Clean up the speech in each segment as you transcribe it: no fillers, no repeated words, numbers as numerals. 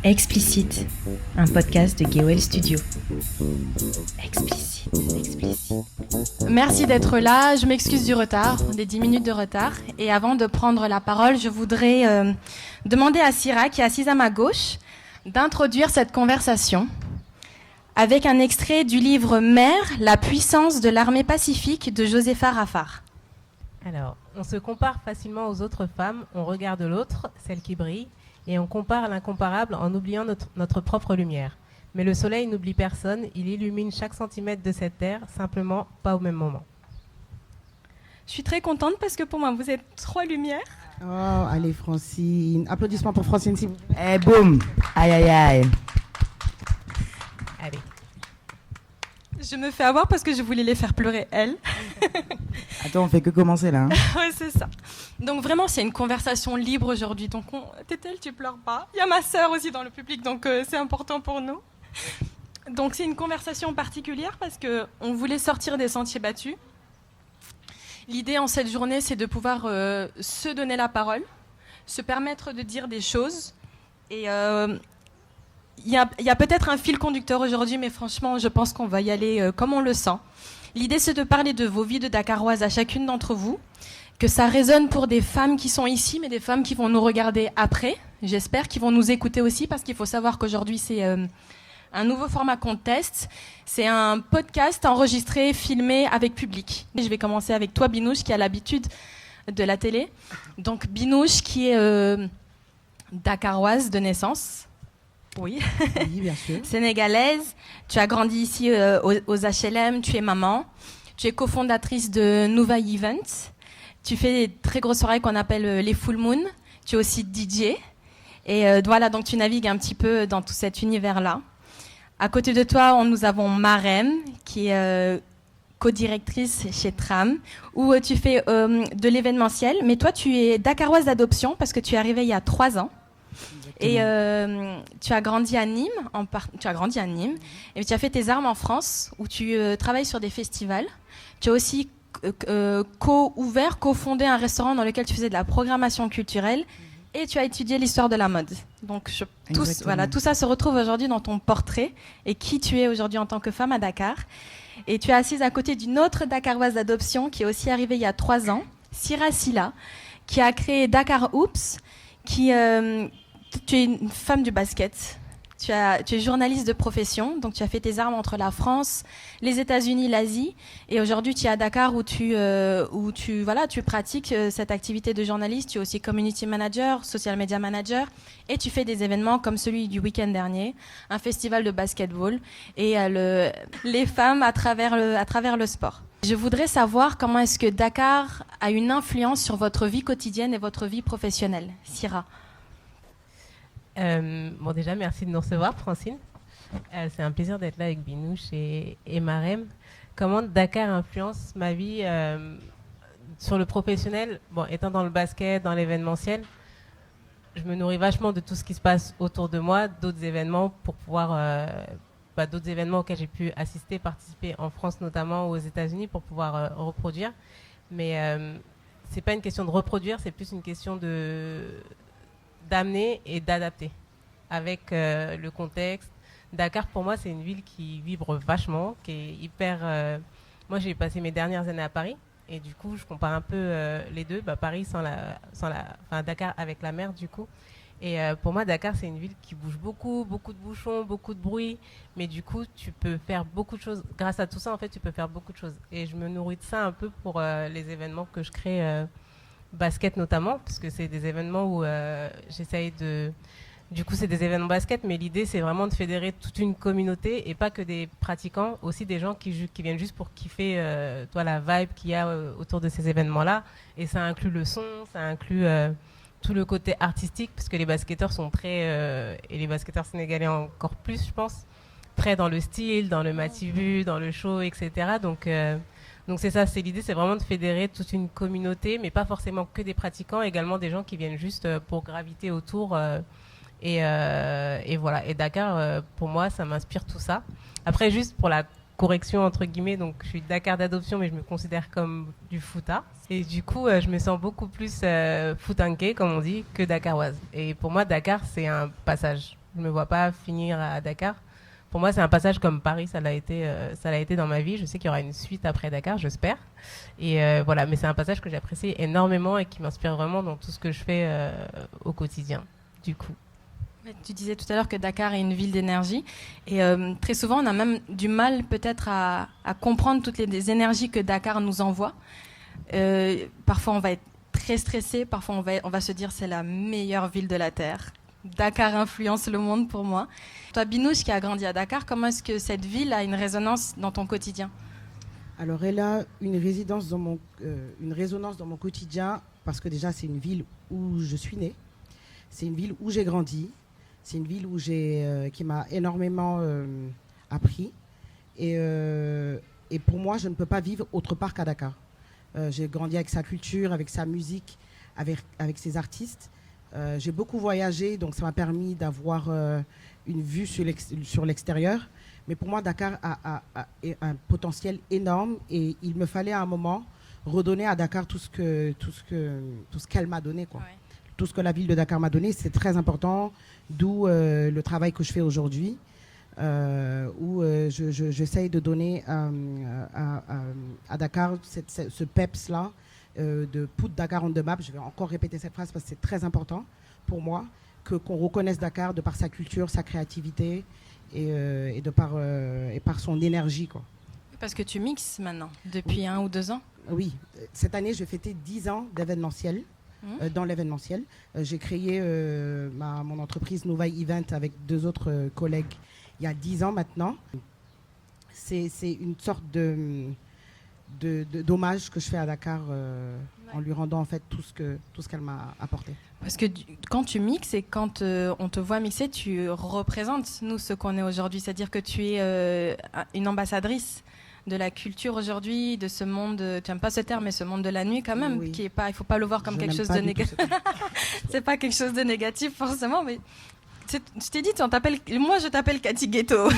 Explicite, un podcast de Gewell Studio. Explicite. Merci d'être là. Je m'excuse du retard, des 10 minutes de retard. Et avant de prendre la parole, je voudrais demander à Syrah, qui est assise à ma gauche, d'introduire cette conversation avec un extrait du livre Mère, la puissance de l'armée pacifique de Josepha Raffard. Alors, on se compare facilement aux autres femmes, on regarde l'autre, celle qui brille, et on compare l'incomparable en oubliant notre propre lumière. Mais le soleil n'oublie personne, il illumine chaque centimètre de cette terre, simplement pas au même moment. Je suis très contente parce que pour moi, vous êtes 3 lumières. Oh, allez Francine. Applaudissements pour Francine. Eh boum. Aïe aïe aïe. Allez. Je me fais avoir parce que je voulais les faire pleurer, elles. Attends, on fait que commencer là. Hein. Ouais, c'est ça. Donc vraiment, c'est une conversation libre aujourd'hui. Donc, Tétel, tu pleures pas. Il y a ma sœur aussi dans le public, donc c'est important pour nous. Donc c'est une conversation particulière parce qu'on voulait sortir des sentiers battus. L'idée en cette journée, c'est de pouvoir se donner la parole, se permettre de dire des choses. Et il y a peut-être un fil conducteur aujourd'hui, mais franchement, je pense qu'on va y aller comme on le sent. L'idée, c'est de parler de vos vies de Dakaroises à chacune d'entre vous, que ça résonne pour des femmes qui sont ici, mais des femmes qui vont nous regarder après, j'espère, qui vont nous écouter aussi, parce qu'il faut savoir qu'aujourd'hui, c'est un nouveau format qu'on teste. C'est un podcast enregistré, filmé avec public. Je vais commencer avec toi, Binouche, qui a l'habitude de la télé. Donc, Binouche, qui est Dakaroise de naissance. Oui, bien sûr. Sénégalaise. Tu as grandi ici aux HLM, tu es maman. Tu es cofondatrice de Nouva Events. Tu fais des très grosses soirées qu'on appelle les Full Moon. Tu es aussi DJ. Et voilà, donc tu navigues un petit peu dans tout cet univers-là. À côté de toi, nous avons Marem, qui est co-directrice chez Tram, où tu fais de l'événementiel. Mais toi, tu es Dakaroise d'adoption parce que tu es arrivée il y a 3 ans. Et tu as grandi à Nîmes, et tu as fait tes armes en France, où tu travailles sur des festivals. Tu as aussi co-fondé un restaurant dans lequel tu faisais de la programmation culturelle, et tu as étudié l'histoire de la mode. Donc tout ça se retrouve aujourd'hui dans ton portrait, et qui tu es aujourd'hui en tant que femme à Dakar. Et tu es assise à côté d'une autre Dakaroise d'adoption, qui est aussi arrivée il y a 3 ans, Syrah Silla, qui a créé Dakar Hoops, tu es une femme du basket. Tu es journaliste de profession, donc tu as fait tes armes entre la France, les États-Unis, l'Asie, et aujourd'hui tu es à Dakar où tu pratiques cette activité de journaliste. Tu es aussi community manager, social media manager, et tu fais des événements comme celui du week-end dernier, un festival de basketball, et les femmes à travers le sport. Je voudrais savoir comment est-ce que Dakar a une influence sur votre vie quotidienne et votre vie professionnelle. Syrah. Bon, déjà, merci de nous recevoir, Francine. C'est un plaisir d'être là avec Binouche et Marem. Comment Dakar influence ma vie sur le professionnel? Bon, étant dans le basket, dans l'événementiel, je me nourris vachement de tout ce qui se passe autour de moi, d'autres événements pour pouvoir, d'autres événements auxquels j'ai pu assister, participer en France notamment, ou aux États-Unis pour pouvoir reproduire. Mais c'est pas une question de reproduire, c'est plus une question d'amener et d'adapter avec le contexte. Dakar, pour moi, c'est une ville qui vibre vachement, qui est hyper... Moi, j'ai passé mes dernières années à Paris, et du coup, je compare un peu les deux. Paris Dakar avec la mer, du coup. Et pour moi, Dakar, c'est une ville qui bouge beaucoup, beaucoup de bouchons, beaucoup de bruit, mais du coup, tu peux faire beaucoup de choses. Grâce à tout ça, en fait, tu peux faire beaucoup de choses. Et je me nourris de ça un peu pour les événements que je crée, basket notamment, parce que c'est des événements où j'essaye de... Du coup, c'est des événements basket, mais l'idée, c'est vraiment de fédérer toute une communauté, et pas que des pratiquants, aussi des gens qui viennent juste pour kiffer la vibe qu'il y a autour de ces événements-là. Et ça inclut le son, ça inclut tout le côté artistique, parce que les basketteurs sont très... et les basketteurs sénégalais encore plus, je pense, très dans le style, dans le mativu, dans le show, etc. Donc c'est ça, l'idée, c'est vraiment de fédérer toute une communauté, mais pas forcément que des pratiquants, également des gens qui viennent juste pour graviter autour. Et voilà. Et Dakar, pour moi, ça m'inspire tout ça. Après, juste pour la correction, entre guillemets, donc je suis Dakar d'adoption, mais je me considère comme du Fouta. Et du coup, je me sens beaucoup plus Foutanké, comme on dit, que Dakaroise. Et pour moi, Dakar, c'est un passage. Je ne me vois pas finir à Dakar. Pour moi, c'est un passage comme Paris, ça l'a été dans ma vie. Je sais qu'il y aura une suite après Dakar, j'espère. Et voilà, mais c'est un passage que j'apprécie énormément et qui m'inspire vraiment dans tout ce que je fais au quotidien, du coup. Tu disais tout à l'heure que Dakar est une ville d'énergie. Et très souvent, on a même du mal peut-être à comprendre toutes les énergies que Dakar nous envoie. Parfois, on va être très stressé. Parfois, on va se dire c'est la meilleure ville de la Terre. Dakar influence le monde pour moi. Toi, Binouche, qui a grandi à Dakar, comment est-ce que cette ville a une résonance dans ton quotidien ? Alors, elle a une résonance dans mon quotidien parce que déjà, c'est une ville où je suis née. C'est une ville où j'ai grandi. C'est une ville qui m'a énormément appris. Et pour moi, je ne peux pas vivre autre part qu'à Dakar. J'ai grandi avec sa culture, avec sa musique, avec ses artistes. J'ai beaucoup voyagé, donc ça m'a permis d'avoir une vue sur l'extérieur. Mais pour moi, Dakar a un potentiel énorme et il me fallait à un moment redonner à Dakar tout ce qu'elle m'a donné, quoi. Ouais. Tout ce que la ville de Dakar m'a donné, c'est très important, d'où le travail que je fais aujourd'hui, où j'essaye de donner à Dakar ce peps-là, de put Dakar on the map. Je vais encore répéter cette phrase parce que c'est très important pour moi qu'on reconnaisse Dakar de par sa culture, sa créativité et par son énergie, quoi. Parce que tu mixes maintenant, depuis 1 ou 2 ans. Oui, cette année je vais fêter 10 ans d'événementiel. Dans l'événementiel, j'ai créé mon entreprise Nouvelle Event avec 2 autres collègues il y a 10 ans maintenant. C'est une sorte d'hommage que je fais à Dakar en lui rendant en fait tout ce qu'elle m'a apporté. Parce que quand tu mixes et quand on te voit mixer, tu représentes nous ce qu'on est aujourd'hui, c'est-à-dire que tu es une ambassadrice de la culture aujourd'hui, de ce monde, tu n'aimes pas ce terme, mais ce monde de la nuit quand même, qui est pas, il faut pas le voir comme quelque chose de négatif. C'est pas quelque chose de négatif forcément, mais je t'ai dit, moi je t'appelle Cathy Ghetto.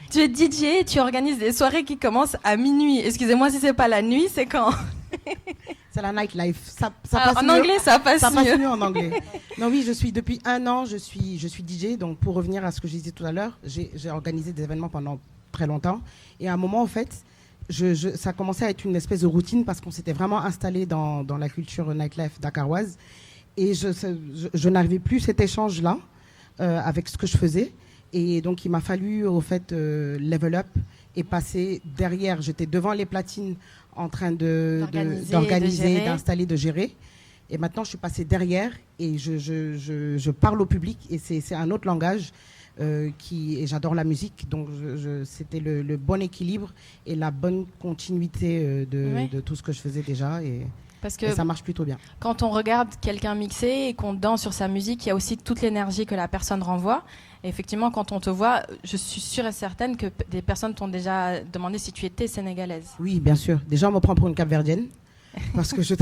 Tu es DJ, tu organises des soirées qui commencent à minuit. Excusez-moi si c'est pas la nuit, c'est quand? C'est la nightlife. Ça passe en mieux. Anglais, ça passe mieux. Ça passe mieux en anglais. Non, oui, depuis 1 an, je suis DJ. Donc, pour revenir à ce que je disais tout à l'heure, j'ai organisé des événements pendant très longtemps. Et à un moment, en fait, ça commençait à être une espèce de routine parce qu'on s'était vraiment installé dans la culture nightlife dakaroise. Et je n'arrivais plus cet échange-là avec ce que je faisais. Et donc, il m'a fallu, au fait, level up et passer derrière. J'étais devant les platines en train d'organiser, d'installer, de gérer. Et maintenant, je suis passée derrière et je parle au public. Et c'est un autre langage. Et j'adore la musique, donc c'était le bon équilibre et la bonne continuité de tout ce que je faisais déjà et ça marche plutôt bien. Quand on regarde quelqu'un mixer et qu'on danse sur sa musique, il y a aussi toute l'énergie que la personne renvoie. Et effectivement, quand on te voit, je suis sûre et certaine que des personnes t'ont déjà demandé si tu étais sénégalaise. Oui, bien sûr. Déjà, on me prend pour une Cap-Verdienne. Parce que je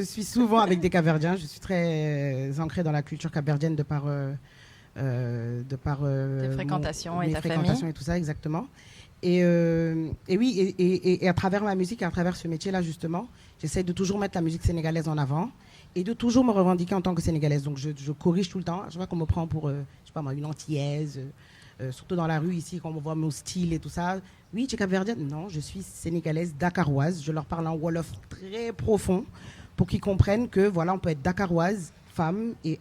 suis souvent avec des Cap-Verdiens. Je suis très ancrée dans la culture cap-verdienne de par tes fréquentations et ta fréquentations famille et tout ça, exactement. Et oui, et à travers ma musique, à travers ce métier-là, justement, j'essaie de toujours mettre la musique sénégalaise en avant et de toujours me revendiquer en tant que sénégalaise. Donc, je corrige tout le temps. Je vois qu'on me prend pour, je sais pas moi, une antillaise, surtout dans la rue ici, quand on voit mon style et tout ça. Oui, tu es capverdienne? Non, je suis sénégalaise, dakaroise. Je leur parle en wolof très profond pour qu'ils comprennent que, voilà, on peut être dakaroise, femme et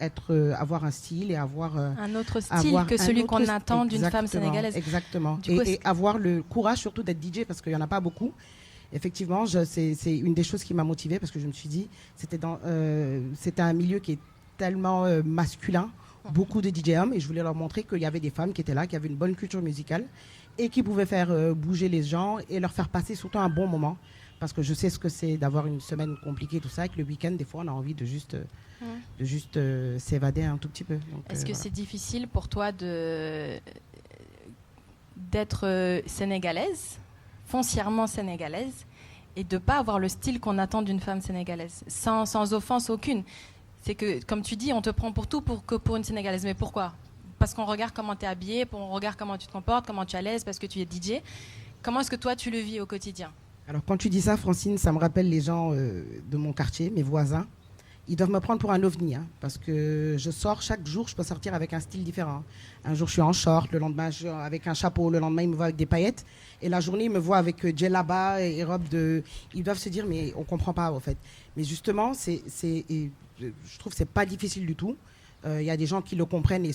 avoir un style et avoir un autre style que celui qu'on attend d'une femme sénégalaise. Exactement. Et avoir le courage surtout d'être DJ parce qu'il n'y en a pas beaucoup. Effectivement, c'est une des choses qui m'a motivée parce que je me suis dit c'était un milieu qui est tellement masculin, beaucoup de DJ hommes et je voulais leur montrer qu'il y avait des femmes qui étaient là, qui avaient une bonne culture musicale et qui pouvaient faire bouger les gens et leur faire passer surtout un bon moment. Parce que je sais ce que c'est d'avoir une semaine compliquée, tout ça, et que le week-end, des fois, on a envie de juste s'évader un tout petit peu. Est-ce que c'est difficile pour toi d'être sénégalaise, foncièrement sénégalaise, et de ne pas avoir le style qu'on attend d'une femme sénégalaise, sans offense aucune? C'est que, comme tu dis, on te prend pour tout pour une sénégalaise. Mais pourquoi? Parce qu'on regarde comment tu es habillée, on regarde comment tu te comportes, comment tu es à l'aise, parce que tu es DJ. Comment est-ce que toi, tu le vis au quotidien? Alors, quand tu dis ça, Francine, ça me rappelle les gens de mon quartier, mes voisins, ils doivent me prendre pour un ovni, hein, parce que je sors chaque jour, je peux sortir avec un style différent. Un jour, je suis en short, le lendemain, je suis avec un chapeau, le lendemain, ils me voient avec des paillettes, et la journée, ils me voient avec djellaba et robe de... Ils doivent se dire, mais on ne comprend pas, en fait. Mais justement, je trouve que ce n'est pas difficile du tout. Il y a des gens qui le comprennent, et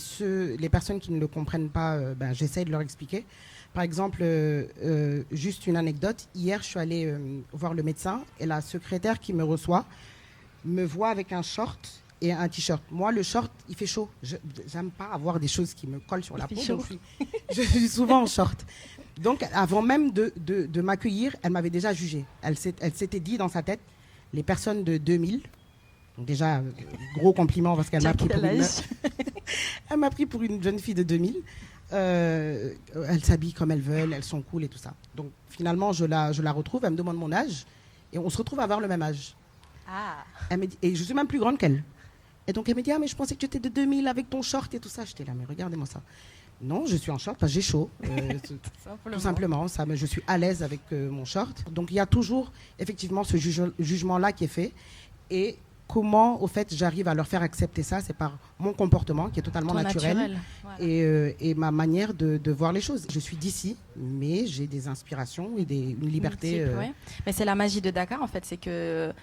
les personnes qui ne le comprennent pas, j'essaie de leur expliquer. Par exemple, juste une anecdote, hier, je suis allée voir le médecin, et la secrétaire qui me reçoit me voit avec un short et un t-shirt. Moi, le short, il fait chaud. J'aime pas avoir des choses qui me collent sur la peau. Donc je suis souvent en short. Donc, avant même de m'accueillir, elle m'avait déjà jugée. Elle s'était dit dans sa tête, les personnes de 2000, donc déjà, gros compliment parce qu'elle m'a pris pour elle m'a pris pour une jeune fille de 2000. Elles s'habillent comme elles veulent, elles sont cool et tout ça. Donc, finalement, je la retrouve, elle me demande mon âge et on se retrouve à avoir le même âge. Ah. Elle me dit, et je suis même plus grande qu'elle. Et donc elle me dit, ah mais je pensais que tu étais de 2000 avec ton short et tout ça. J'étais là, mais regardez-moi ça. Non, je suis en short parce que j'ai chaud. Tout simplement, je suis à l'aise avec mon short. Donc il y a toujours effectivement ce jugement-là qui est fait. Et comment, au fait, j'arrive à leur faire accepter ça, c'est par mon comportement qui est totalement naturel. Voilà. Et ma manière de voir les choses. Je suis d'ici, mais j'ai des inspirations et une liberté. Ouais. Mais c'est la magie de Dakar, en fait, c'est que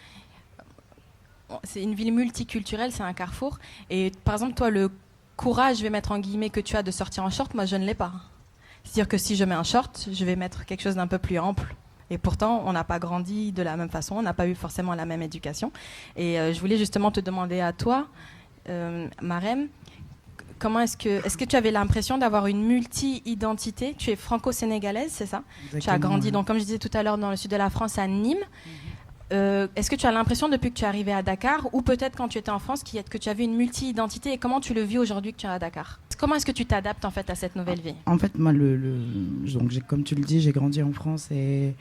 c'est une ville multiculturelle, c'est un carrefour. Et par exemple, toi, le courage, je vais mettre en guillemets, que tu as de sortir en short, moi, je ne l'ai pas. C'est-à-dire que si je mets un short, je vais mettre quelque chose d'un peu plus ample. Et pourtant, on n'a pas grandi de la même façon, on n'a pas eu forcément la même éducation. Et je voulais justement te demander à toi, Marem, est-ce que tu avais l'impression d'avoir une multi-identité? Tu es franco-sénégalaise, c'est ça? Exactement, tu as grandi, donc, comme je disais tout à l'heure, dans le sud de la France, à Nîmes. Est-ce que tu as l'impression depuis que tu es arrivé à Dakar, ou peut-être quand tu étais en France, que tu avais une multi-identité, et comment tu le vis aujourd'hui que tu es à Dakar? Comment est-ce que tu t'adaptes en fait à cette nouvelle vie? En fait, moi, donc, comme tu le dis, j'ai grandi en France et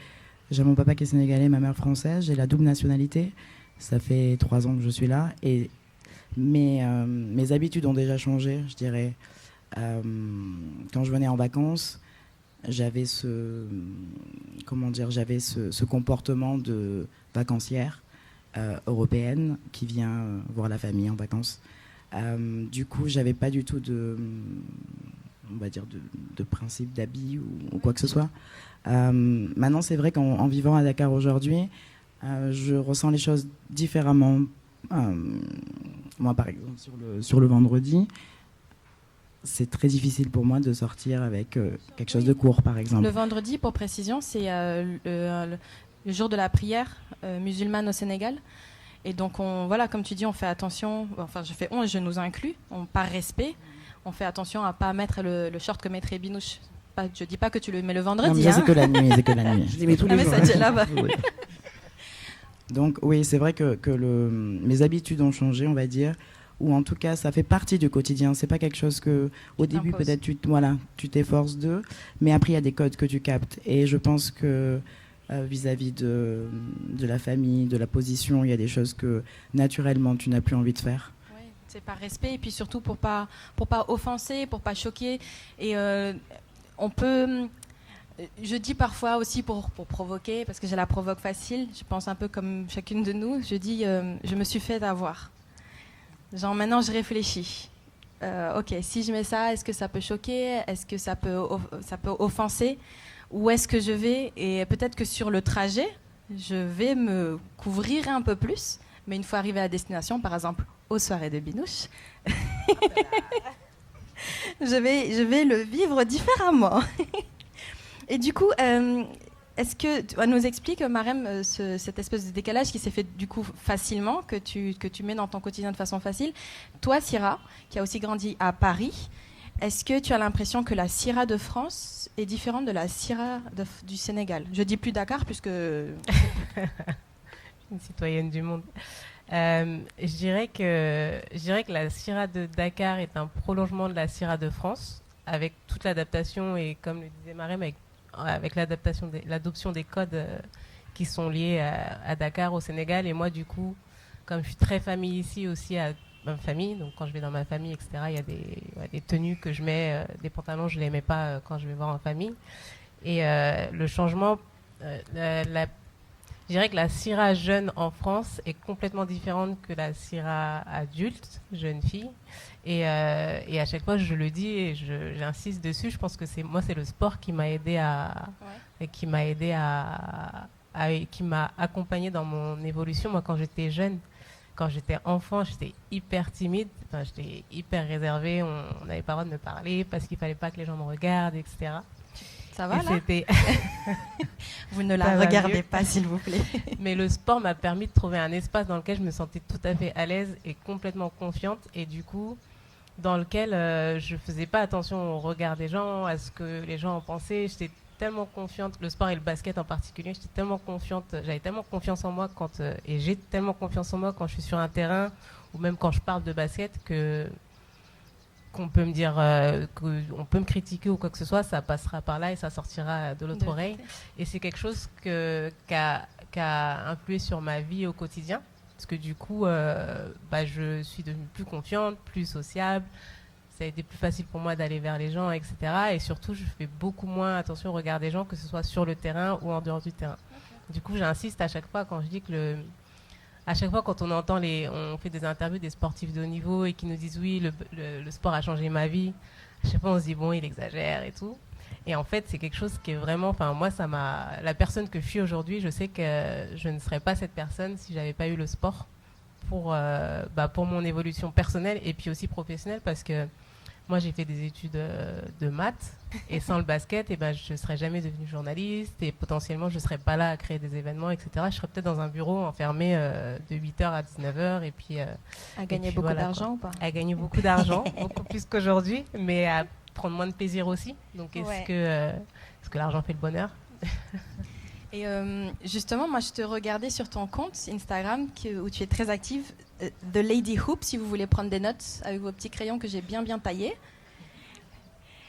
j'ai mon papa qui est sénégalais, ma mère française, j'ai la double nationalité. Ça fait 3 ans que je suis là et mes habitudes ont déjà changé, je dirais. Quand je venais en vacances, j'avais ce comportement de vacancière européenne qui vient voir la famille en vacances. Du coup, j'avais pas du tout de principe d'habit ou quoi que ce soit. Maintenant, c'est vrai qu'en vivant à Dakar aujourd'hui, je ressens les choses différemment. Moi, par exemple, sur le vendredi, c'est très difficile pour moi de sortir avec quelque chose de court, par exemple. Le vendredi, pour précision, c'est le jour de la prière musulmane au Sénégal. Et donc, comme tu dis, on fait attention, je nous inclus, par respect, on fait attention à ne pas mettre le short que mettrait Binouche. Je ne dis pas que tu le mets le vendredi. Non, mais ça, c'est que la nuit. Je les mets tous les jours. Oui. Donc, oui, c'est vrai que mes habitudes ont changé, on va dire. Ou en tout cas, ça fait partie du quotidien. C'est pas quelque chose que, au début, peut-être tu t'efforces de, mais après, il y a des codes que tu captes. Et je pense que vis-à-vis de la famille, de la position, il y a des choses que naturellement tu n'as plus envie de faire. Oui, c'est par respect et puis surtout pour pas offenser, pour pas choquer. Et on peut. Je dis parfois aussi pour provoquer, parce que j'ai la provoque facile. Je pense un peu comme chacune de nous. Je dis, je me suis fait avoir. Genre maintenant je réfléchis. Ok, si je mets ça, est-ce que ça peut choquer? Est-ce que ça peut offenser? Où est-ce que je vais? Et peut-être que sur le trajet, je vais me couvrir un peu plus. Mais une fois arrivé à destination, par exemple aux soirées de Binouche, je vais le vivre différemment. Et du coup, est-ce que tu nous expliques, Marem, cette espèce de décalage qui s'est fait du coup facilement, que tu mets dans ton quotidien de façon facile? Toi, Syrah, qui a aussi grandi à Paris, est-ce que tu as l'impression que la Syrah de France est différente de la Syrah du Sénégal? Je dis plus Dakar puisque... Une citoyenne du monde. Je dirais que la Syrah de Dakar est un prolongement de la Syrah de France, avec toute l'adaptation et, comme le disait Marem, avec l'adoption des codes qui sont liés à Dakar, au Sénégal. Et moi, du coup, comme je suis très famille ici aussi, à ma famille, donc quand je vais dans ma famille, etc., il y a des tenues que je mets, des pantalons, je ne les mets pas quand je vais voir en famille. Et le changement, Je dirais que la Syrah jeune en France est complètement différente que la Syrah adulte, jeune fille. Et à chaque fois, je le dis et j'insiste dessus. Je pense que c'est le sport qui m'a aidé qui m'a accompagné dans mon évolution. Moi, quand j'étais jeune, quand j'étais enfant, j'étais hyper timide. Enfin, j'étais hyper réservée. On n'avait pas le droit de me parler parce qu'il fallait pas que les gens me regardent, etc. Ça va, là Vous ne la regardez pas, s'il vous plaît. Mais le sport m'a permis de trouver un espace dans lequel je me sentais tout à fait à l'aise et complètement confiante. Et du coup, dans lequel je faisais pas attention au regard des gens, à ce que les gens en pensaient. J'étais tellement confiante, le sport et le basket en particulier, j'étais tellement confiante, j'avais tellement confiance en moi et j'ai tellement confiance en moi quand je suis sur un terrain ou même quand je parle de basket qu'on peut me dire, qu'on peut me critiquer ou quoi que ce soit, ça passera par là et ça sortira de l'autre oreille. Et c'est quelque chose qui a influé sur ma vie au quotidien. Parce que du coup, je suis devenue plus confiante, plus sociable. Ça a été plus facile pour moi d'aller vers les gens, etc. Et surtout, je fais beaucoup moins attention au regard des gens, que ce soit sur le terrain ou en dehors du terrain. Okay. Du coup, j'insiste à chaque fois quand je dis que à chaque fois quand on fait des interviews des sportifs de haut niveau et qui nous disent oui, le sport a changé ma vie, à chaque fois on se dit bon, il exagère et tout. Et en fait, c'est quelque chose qui est vraiment, enfin moi, la personne que je suis aujourd'hui, je sais que je ne serais pas cette personne si j'avais pas eu le sport pour mon évolution personnelle et puis aussi professionnelle, parce que moi, j'ai fait des études de maths et sans le basket, je ne serais jamais devenue journaliste et potentiellement, je ne serais pas là à créer des événements, etc. Je serais peut-être dans un bureau enfermé de 8h à 19h et puis... à gagner beaucoup d'argent ou pas ? À gagner beaucoup d'argent, beaucoup plus qu'aujourd'hui, mais à prendre moins de plaisir aussi. Donc, est-ce que l'argent fait le bonheur ? Et justement, moi, je te regardais sur ton compte Instagram où tu es très active, The Lady Hoop, si vous voulez prendre des notes avec vos petits crayons que j'ai bien taillés.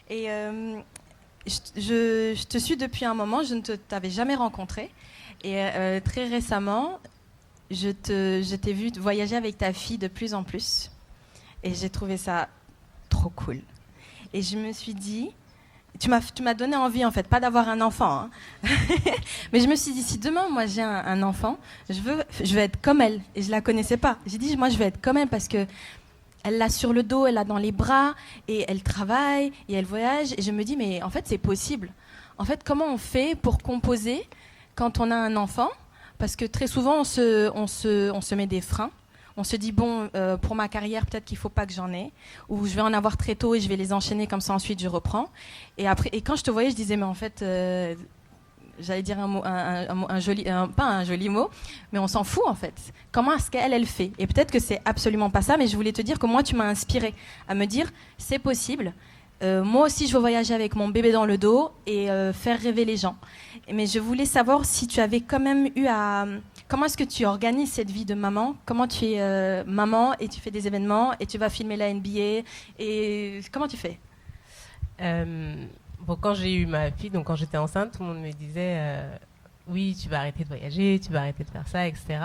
Et je te suis depuis un moment, je ne t'avais jamais rencontré. Et très récemment, je t'ai vu voyager avec ta fille de plus en plus. Et j'ai trouvé ça trop cool. Et je me suis dit... Tu m'as donné envie, en fait, pas d'avoir un enfant. Hein. Mais je me suis dit, si demain, moi, j'ai un enfant, je veux être comme elle. Et je la connaissais pas. J'ai dit, moi, je veux être comme elle parce que elle l'a sur le dos, elle l'a dans les bras, et elle travaille, et elle voyage. Et je me dis, mais en fait, c'est possible. En fait, comment on fait pour composer quand on a un enfant ? Parce que très souvent, on se met des freins. On se dit, bon, pour ma carrière, peut-être qu'il ne faut pas que j'en ai, ou je vais en avoir très tôt et je vais les enchaîner, comme ça ensuite je reprends. Et quand je te voyais, je disais, mais en fait, j'allais dire un mot, pas un joli mot, mais on s'en fout en fait. Comment est-ce qu'elle fait ? Et peut-être que c'est absolument pas ça, mais je voulais te dire que moi, tu m'as inspirée à me dire, c'est possible. Moi aussi, je veux voyager avec mon bébé dans le dos et faire rêver les gens. Mais je voulais savoir si tu avais quand même eu à... Comment est-ce que tu organises cette vie de maman ? Comment tu es maman et tu fais des événements et tu vas filmer la NBA et comment tu fais ? Quand j'ai eu ma fille, donc quand j'étais enceinte, tout le monde me disait oui, tu vas arrêter de voyager, tu vas arrêter de faire ça, etc.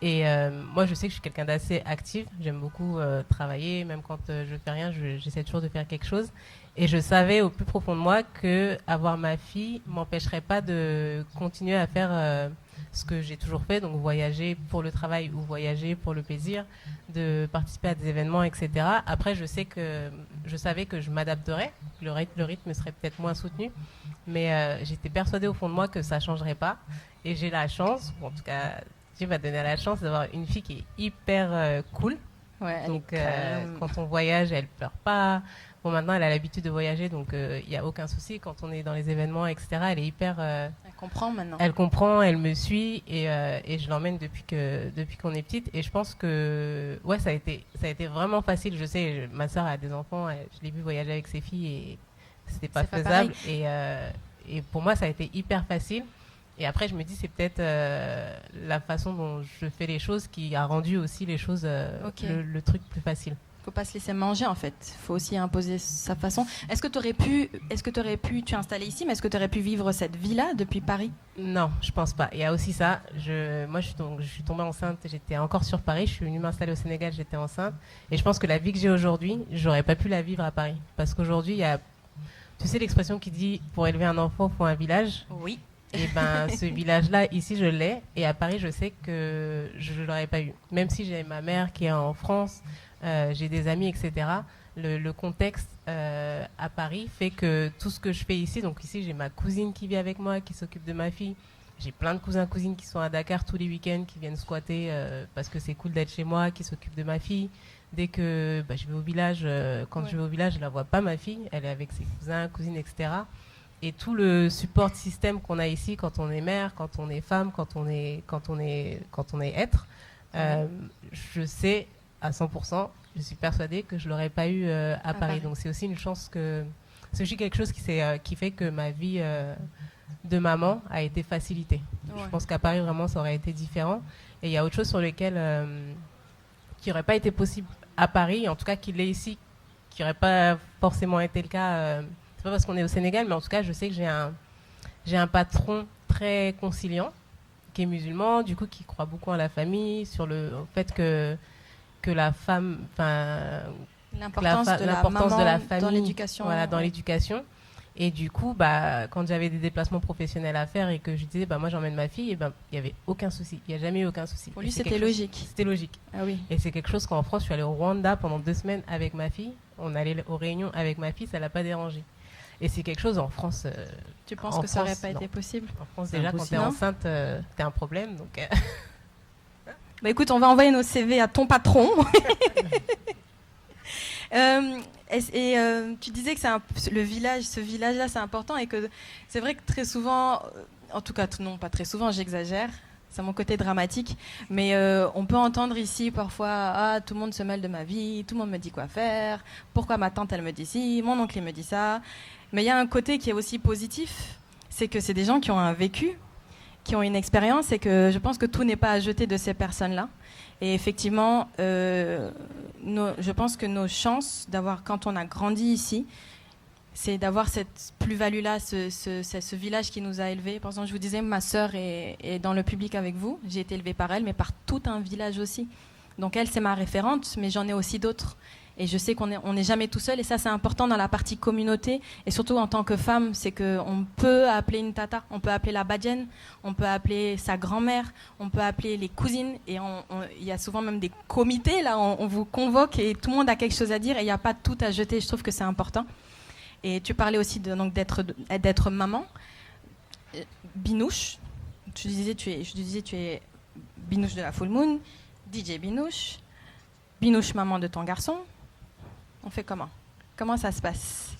Et moi, je sais que je suis quelqu'un d'assez actif. J'aime beaucoup travailler. Même quand je fais rien, j'essaie toujours de faire quelque chose. Et je savais au plus profond de moi que avoir ma fille m'empêcherait pas de continuer à faire ce que j'ai toujours fait, donc voyager pour le travail ou voyager pour le plaisir, de participer à des événements, etc. Après, je savais que je m'adapterais. Le rythme serait peut-être moins soutenu, mais j'étais persuadée au fond de moi que ça changerait pas. Et j'ai la chance, ou en tout cas, Dieu m'a donné la chance d'avoir une fille qui est hyper cool. Ouais, donc, quand on voyage, elle pleure pas. Bon, maintenant, elle a l'habitude de voyager, donc il n'y a aucun souci. Quand on est dans les événements, etc., elle est hyper... elle comprend maintenant. Elle comprend, elle me suit, et je l'emmène depuis qu'on est petite. Et je pense que ça a été vraiment facile. Je sais, ma sœur a des enfants, je l'ai vu voyager avec ses filles, et c'était pas faisable. Et pour moi, ça a été hyper facile. Et après, je me dis, c'est peut-être la façon dont je fais les choses qui a rendu aussi les choses, le truc plus facile. Il ne faut pas se laisser manger, en fait. Il faut aussi imposer sa façon. Est-ce que tu aurais pu, tu es installée ici, mais est-ce que tu aurais pu vivre cette vie-là depuis Paris ? Non, je pense pas. Il y a aussi ça. Moi, je suis tombée enceinte, j'étais encore sur Paris. Je suis venue m'installer au Sénégal, j'étais enceinte. Et je pense que la vie que j'ai aujourd'hui, j'aurais pas pu la vivre à Paris. Parce qu'aujourd'hui, il y a, tu sais l'expression qui dit, pour élever un enfant, il faut un village ? Oui. Et ben, ce village-là, ici, je l'ai. Et à Paris, je sais que je ne l'aurais pas eu. Même si j'ai ma mère qui est en France, j'ai des amis, etc. Le contexte à Paris fait que tout ce que je fais ici, donc ici, j'ai ma cousine qui vit avec moi, qui s'occupe de ma fille. J'ai plein de cousins, cousines qui sont à Dakar tous les week-ends, qui viennent squatter parce que c'est cool d'être chez moi, qui s'occupent de ma fille. Dès que je vais au village, quand je vais au village, je ne la vois pas, ma fille. Elle est avec ses cousins, cousines, etc. Et tout le support système qu'on a ici quand on est mère, quand on est femme, quand on est être, je sais à 100%, je suis persuadée que je l'aurais pas eu à Paris. Donc c'est aussi une chance que c'est aussi quelque chose qui fait que ma vie de maman a été facilitée. Je pense qu'à Paris vraiment ça aurait été différent. Et il y a autre chose sur lequel qui n'aurait pas été possible à Paris, en tout cas qui l'est ici, qui n'aurait pas forcément été le cas. C'est pas parce qu'on est au Sénégal, mais en tout cas, je sais que j'ai un patron très conciliant, qui est musulman, du coup, qui croit beaucoup en la famille, sur au fait que la femme, l'importance de la famille dans l'éducation. Voilà, dans l'éducation. Et du coup, quand j'avais des déplacements professionnels à faire et que je disais, moi j'emmène ma fille, et il n'y avait aucun souci. Il n'y a jamais eu aucun souci. Pour lui, c'était logique. C'était logique. Ah oui. Et c'est quelque chose qu'en France, je suis allée au Rwanda pendant 2 semaines avec ma fille. On allait aux réunions avec ma fille, ça ne l'a pas dérangé. Et c'est quelque chose en France. Tu penses que ça n'aurait pas été possible? En France, déjà, quand tu es enceinte, tu as un problème. Donc, écoute, on va envoyer nos CV à ton patron. Tu disais que ce village-là, c'est important et que c'est vrai que très souvent, en tout cas, non, pas très souvent, j'exagère. C'est mon côté dramatique, mais on peut entendre ici parfois tout le monde se mêle de ma vie, tout le monde me dit quoi faire, pourquoi ma tante elle me dit ci, mon oncle il me dit ça. Mais il y a un côté qui est aussi positif, c'est que c'est des gens qui ont un vécu, qui ont une expérience et que je pense que tout n'est pas à jeter de ces personnes-là. Et effectivement, je pense que nos chances d'avoir, quand on a grandi ici, c'est d'avoir cette plus-value-là, ce village qui nous a élevés. Par exemple, je vous disais, ma sœur est dans le public avec vous. J'ai été élevée par elle, mais par tout un village aussi. Donc elle, c'est ma référente, mais j'en ai aussi d'autres. Et je sais qu'on n'est jamais tout seul. Et ça, c'est important dans la partie communauté. Et surtout, en tant que femme, c'est qu'on peut appeler une tata, on peut appeler la badienne, on peut appeler sa grand-mère, on peut appeler les cousines. Et il y a souvent même des comités, là, on vous convoque et tout le monde a quelque chose à dire. Et il n'y a pas tout à jeter. Je trouve que c'est important. Et tu parlais aussi d'être maman. Binouche, tu disais tu es Binouche de la Full Moon, DJ Binouche, Binouche maman de ton garçon. On fait comment? Comment ça se passe?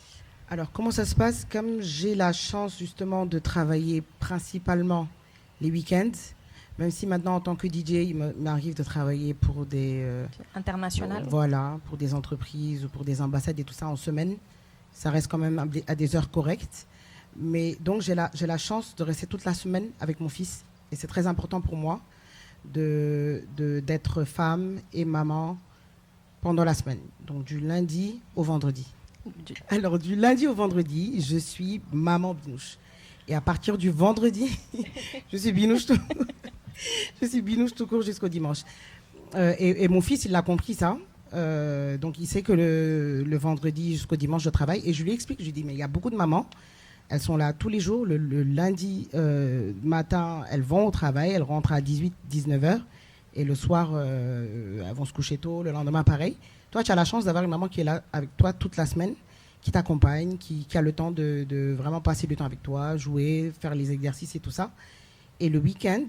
Alors, comment ça se passe? Comme j'ai la chance justement de travailler principalement les week-ends, même si maintenant en tant que DJ, il m'arrive de travailler pour des... internationales. Voilà, pour des entreprises ou pour des ambassades et tout ça en semaine. Ça reste quand même à des heures correctes. Mais donc, j'ai la chance de rester toute la semaine avec mon fils. Et c'est très important pour moi d'être femme et maman pendant la semaine. Donc, du lundi au vendredi. Alors, du lundi au vendredi, je suis maman binouche. Et à partir du vendredi, je suis binouche tout court jusqu'au dimanche. Et mon fils, il l'a compris, ça. Donc, il sait que le vendredi jusqu'au dimanche, je travaille. Et je lui explique, je lui dis, mais il y a beaucoup de mamans, elles sont là tous les jours. Le lundi matin, elles vont au travail, elles rentrent à 18, 19 heures. Et le soir, elles vont se coucher tôt. Le lendemain, pareil. Toi, tu as la chance d'avoir une maman qui est là avec toi toute la semaine, qui t'accompagne, qui a le temps de vraiment passer du temps avec toi, jouer, faire les exercices et tout ça. Et le week-end,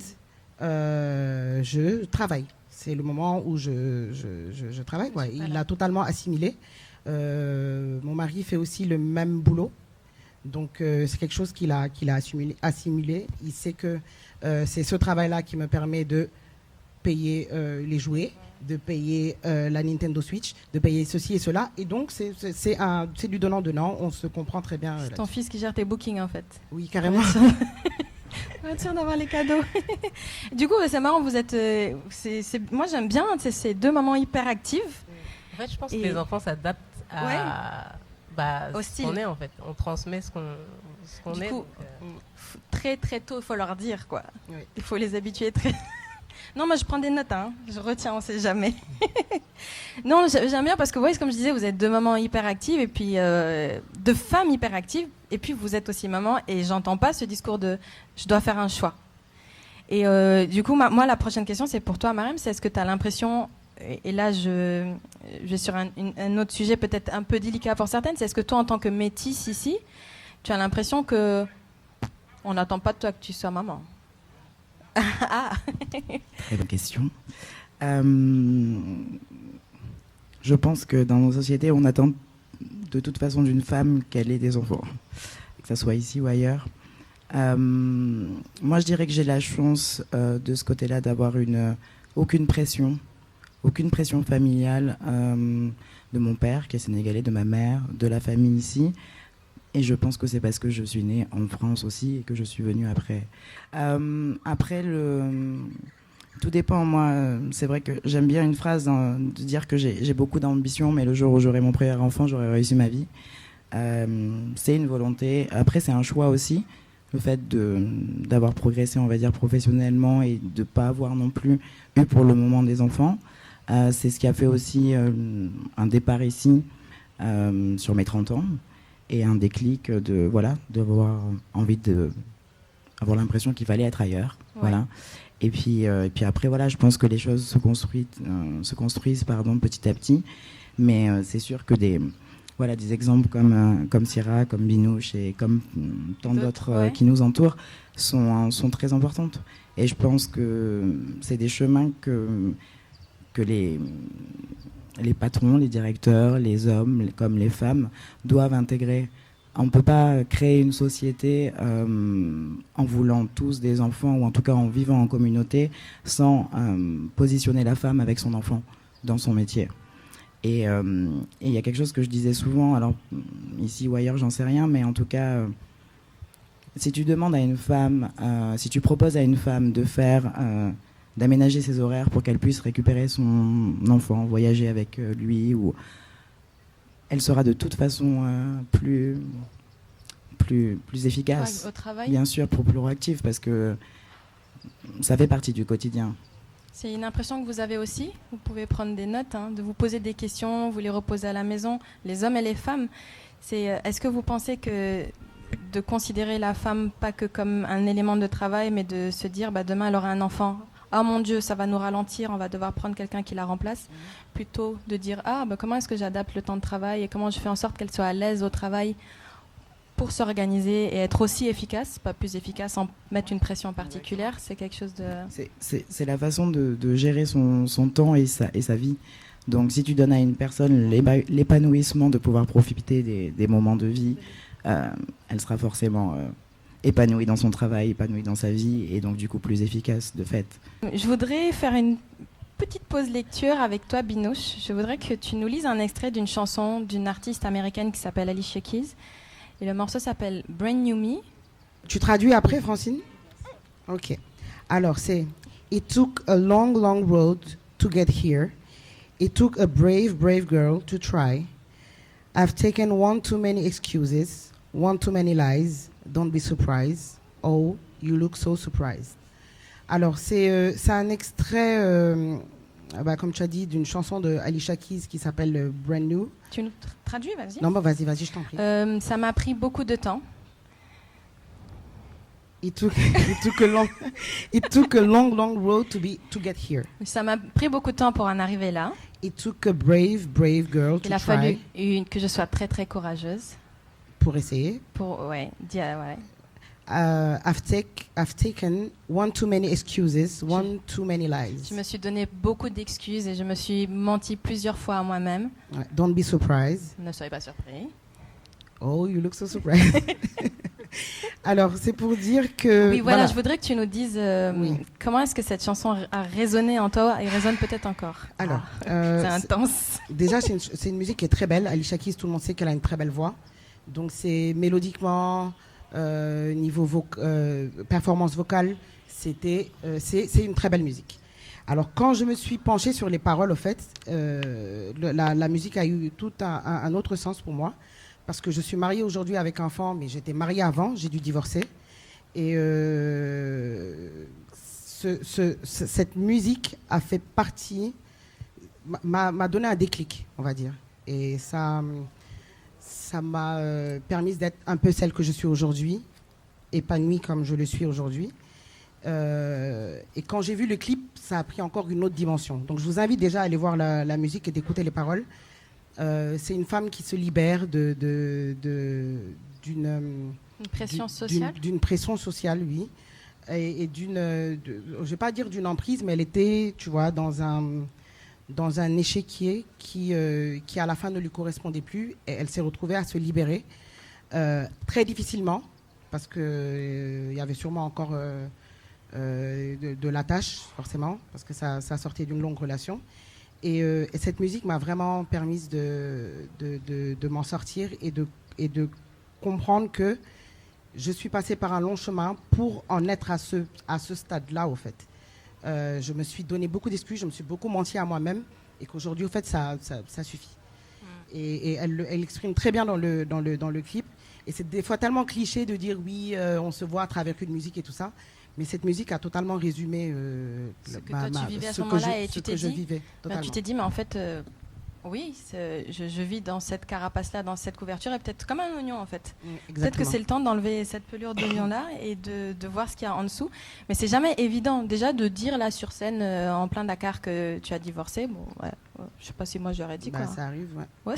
je travaille. C'est le moment où je travaille. Quoi. Il l'a totalement assimilé. Mon mari fait aussi le même boulot. Donc, c'est quelque chose qu'il a assimilé. Il sait que c'est ce travail-là qui me permet de payer les jouets, de payer la Nintendo Switch, de payer ceci et cela. Et donc, c'est du donnant-donnant. On se comprend très bien. C'est ton fils qui gère tes bookings, en fait. Oui, carrément. On va être sûr d'avoir les cadeaux. Du coup, c'est marrant, vous êtes... moi, j'aime bien ces deux mamans hyper actives. En fait, je pense que les enfants s'adaptent à ce qu'on est, en fait. On transmet ce qu'on est. Du coup, très, très tôt, il faut leur dire, quoi. Oui. Il faut les habituer très... Non, moi je prends des notes, hein. Je retiens, on sait jamais. Non, j'aime bien parce que, ouais, comme je disais, vous êtes deux mamans hyper actives et puis deux femmes hyper actives. Et puis vous êtes aussi maman et j'entends pas ce discours de je dois faire un choix. Et du coup, moi, la prochaine question, c'est pour toi, Marème. C'est est-ce que tu as l'impression, et là je vais sur un autre sujet peut-être un peu délicat pour certaines, c'est est-ce que toi, en tant que métisse ici, tu as l'impression que on n'attend pas de toi que tu sois maman? Ah. Très bonne question. Je pense que dans nos sociétés, on attend de toute façon d'une femme qu'elle ait des enfants, que ce soit ici ou ailleurs. Moi, je dirais que j'ai la chance de ce côté-là d'avoir aucune pression familiale de mon père, qui est sénégalais, de ma mère, de la famille ici. Et je pense que c'est parce que je suis née en France aussi et que je suis venue après. Après, tout dépend. Moi, c'est vrai que j'aime bien une phrase de dire que j'ai beaucoup d'ambition, mais le jour où j'aurai mon premier enfant, j'aurai réussi ma vie. C'est une volonté. Après, c'est un choix aussi. Le fait d'avoir progressé, on va dire, professionnellement et de ne pas avoir non plus eu pour le moment des enfants. C'est ce qui a fait aussi un départ ici sur mes 30 ans. Et un déclic d'avoir envie avoir l'impression qu'il fallait être ailleurs. Ouais. Voilà. Et puis après, voilà, je pense que les choses se construisent petit à petit. Mais c'est sûr que des exemples comme Syrah, comme Binouche et comme tant d'autres qui nous entourent sont très importantes. Et je pense que c'est des chemins que les patrons, les directeurs, les hommes comme les femmes doivent intégrer. On ne peut pas créer une société en voulant tous des enfants ou en tout cas en vivant en communauté sans positionner la femme avec son enfant dans son métier. Et il y a quelque chose que je disais souvent, alors ici ou ailleurs j'en sais rien, mais en tout cas si tu demandes à une femme, si tu proposes à une femme d'aménager ses horaires pour qu'elle puisse récupérer son enfant, voyager avec lui, ou elle sera de toute façon plus efficace. Au travail. Bien sûr, plus proactive, parce que ça fait partie du quotidien. C'est une impression que vous avez aussi. Vous pouvez prendre des notes, de vous poser des questions, vous les reposer à la maison, les hommes et les femmes. Est-ce que vous pensez que de considérer la femme pas que comme un élément de travail, mais de se dire demain elle aura un enfant, ah mon Dieu, ça va nous ralentir, on va devoir prendre quelqu'un qui la remplace, plutôt de dire comment est-ce que j'adapte le temps de travail et comment je fais en sorte qu'elle soit à l'aise au travail pour s'organiser et être aussi efficace, pas plus efficace en mettre une pression particulière, c'est quelque chose de... C'est la façon de gérer son temps et sa vie. Donc si tu donnes à une personne l'épanouissement de pouvoir profiter des moments de vie, elle sera forcément épanouie dans son travail, épanouie dans sa vie et donc du coup plus efficace de fait. Je voudrais faire une petite pause lecture avec toi, Binouche. Je voudrais que tu nous lises un extrait d'une chanson d'une artiste américaine qui s'appelle Alicia Keys. Et le morceau s'appelle Brand New Me. Tu traduis après, Francine? Ok. Alors, c'est It took a long, long road to get here. It took a brave, brave girl to try. I've taken one too many excuses, one too many lies. Don't be surprised. Oh, you look so surprised. Alors, c'est un extrait, comme tu as dit, d'une chanson de Alicia Keys qui s'appelle Brand New. Tu nous traduis, vas-y. Non, vas-y, je t'en prie. Ça m'a pris beaucoup de temps. It took a long, long road to get here. Ça m'a pris beaucoup de temps pour en arriver là. It took a brave, brave girl to try. Il a fallu que je sois très, très courageuse. Pour essayer. I've taken one too many excuses, one too many lies. Je me suis donné beaucoup d'excuses et je me suis menti plusieurs fois à moi-même. Don't be surprised. Ne soyez pas surpris. Oh, you look so surprised. Alors, c'est pour dire que... Oui, voilà, je voudrais que tu nous dises comment est-ce que cette chanson a résonné en toi et résonne peut-être encore. Alors, c'est intense. Déjà, c'est une musique qui est très belle. Alicia Keys, tout le monde sait qu'elle a une très belle voix. Donc, c'est mélodiquement, niveau performance vocale, c'est une très belle musique. Alors, quand je me suis penchée sur les paroles, au fait, la musique a eu tout un autre sens pour moi. Parce que je suis mariée aujourd'hui avec enfant, mais j'étais mariée avant, j'ai dû divorcer. Et cette musique a fait partie, m'a donné un déclic, on va dire. Et ça m'a permis d'être un peu celle que je suis aujourd'hui, épanouie comme je le suis aujourd'hui. Et quand j'ai vu le clip, ça a pris encore une autre dimension. Donc je vous invite déjà à aller voir la musique et d'écouter les paroles. C'est une femme qui se libère d'une pression sociale. D'une pression sociale, oui. Et je ne vais pas dire d'une emprise, mais elle était, tu vois, dans un échiquier qui à la fin ne lui correspondait plus. Et elle s'est retrouvée à se libérer très difficilement, parce qu'il y avait sûrement encore de la tâche, forcément, parce que ça sortait d'une longue relation. Et cette musique m'a vraiment permis de m'en sortir et de comprendre que je suis passée par un long chemin pour en être à ce stade-là, au fait. Je me suis donné beaucoup d'excuses, je me suis beaucoup menti à moi-même, et qu'aujourd'hui, au fait, ça suffit. Et elle exprime très bien dans le clip. Et c'est des fois tellement cliché de dire oui, on se voit à travers une musique et tout ça. Mais cette musique a totalement résumé ce que toi tu vivais à ce moment-là, et tu t'es dit, mais en fait, oui, je vis dans cette carapace-là, dans cette couverture, et peut-être comme un oignon en fait. Peut-être que c'est le temps d'enlever cette pelure d'oignon-là et de voir ce qu'il y a en dessous. Mais c'est jamais évident. Déjà de dire là sur scène, en plein Dakar, que tu as divorcé, bon, ouais, je sais pas si moi j'aurais dit quoi. Ça arrive, ouais.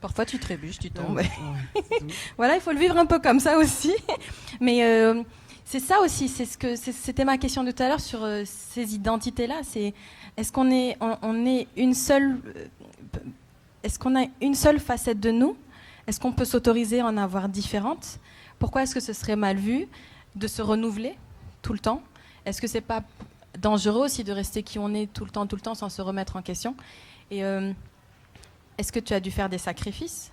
Parfois tu trébuches, tu tombes. Voilà, il faut le vivre un peu comme ça aussi. Mais c'est ça aussi, c'était ma question de tout à l'heure sur ces identités-là. Est-ce qu'on est une seule, est-ce qu'on a une seule facette de nous? Est-ce qu'on peut s'autoriser à en avoir différentes? Pourquoi est-ce que ce serait mal vu de se renouveler tout le temps? Est-ce que c'est pas dangereux aussi de rester qui on est tout le temps sans se remettre en question? Et est-ce que tu as dû faire des sacrifices?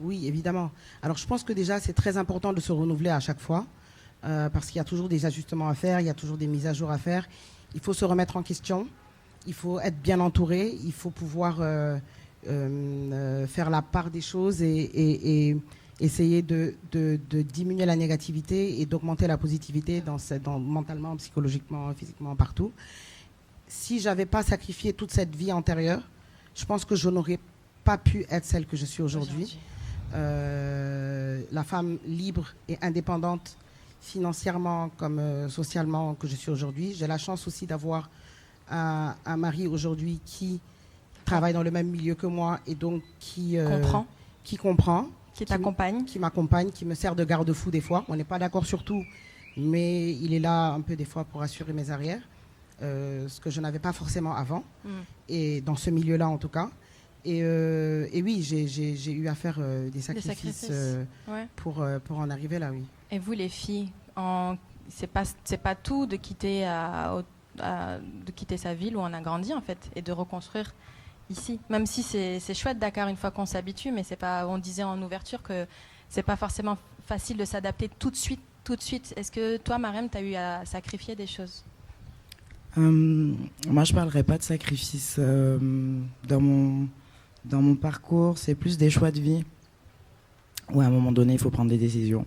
Oui, évidemment. Alors je pense que déjà c'est très important de se renouveler à chaque fois. Parce qu'il y a toujours des ajustements à faire, il y a toujours des mises à jour à faire. Il faut se remettre en question, il faut être bien entouré, il faut pouvoir faire la part des choses et essayer de diminuer la négativité et d'augmenter la positivité mentalement, psychologiquement, physiquement, partout. Si je n'avais pas sacrifié toute cette vie antérieure, je pense que je n'aurais pas pu être celle que je suis aujourd'hui. La femme libre et indépendante, financièrement comme socialement, que je suis aujourd'hui. J'ai la chance aussi d'avoir un mari aujourd'hui qui travaille dans le même milieu que moi et donc qui comprend, qui t'accompagne, qui m'accompagne, qui me sert de garde-fou des fois. On n'est pas d'accord sur tout, mais il est là un peu des fois pour assurer mes arrières, ce que je n'avais pas forcément avant, et dans ce milieu-là en tout cas. Et oui, j'ai eu à faire des sacrifices ouais. pour en arriver là, oui. Et vous, les filles, c'est pas tout de quitter, de quitter sa ville où on a grandi, en fait, et de reconstruire ici. Même si c'est chouette, Dakar, une fois qu'on s'habitue, mais c'est pas, on disait en ouverture que c'est pas forcément facile de s'adapter tout de suite. Est-ce que toi, Marème, tu as eu à sacrifier des choses? Moi, je parlerai pas de sacrifice. Dans mon parcours, c'est plus des choix de vie. Ouais, à un moment donné, il faut prendre des décisions.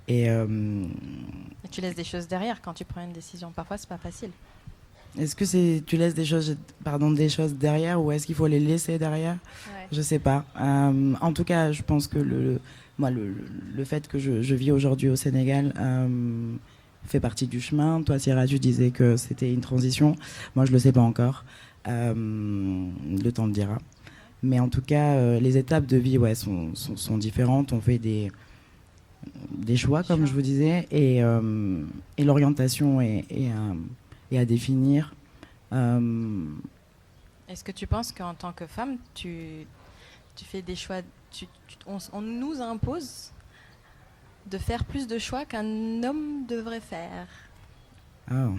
Et tu laisses des choses derrière quand tu prends une décision. Parfois, c'est pas facile. Est-ce que tu laisses des choses derrière, ou est-ce qu'il faut les laisser derrière? Ouais. Je sais pas. En tout cas, je pense que le fait que je vis aujourd'hui au Sénégal fait partie du chemin. Toi, Sierra, tu disais que c'était une transition. Moi, je le sais pas encore. Le temps le dira. Mais en tout cas, les étapes de vie, ouais, sont différentes. On fait des choix, comme je vous disais, et l'orientation est à définir. Est-ce que tu penses qu'en tant que femme, tu fais des choix, on nous impose de faire plus de choix qu'un homme devrait faire? Oh.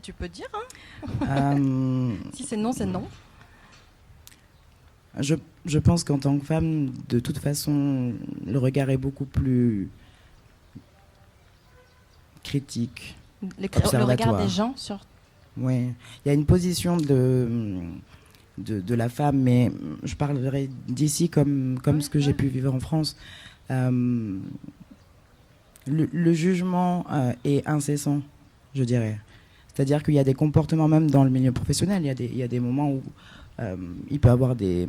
Tu peux dire, hein. Si c'est non, c'est non. Je pense qu'en tant que femme, de toute façon, le regard est beaucoup plus critique. Le regard des gens sur... Oui, il y a une position de la femme, mais je parlerai d'ici comme ce que j'ai pu vivre en France. Le jugement est incessant je dirais. C'est-à-dire qu'il y a des comportements, même dans le milieu professionnel, il y a des moments où il peut y avoir des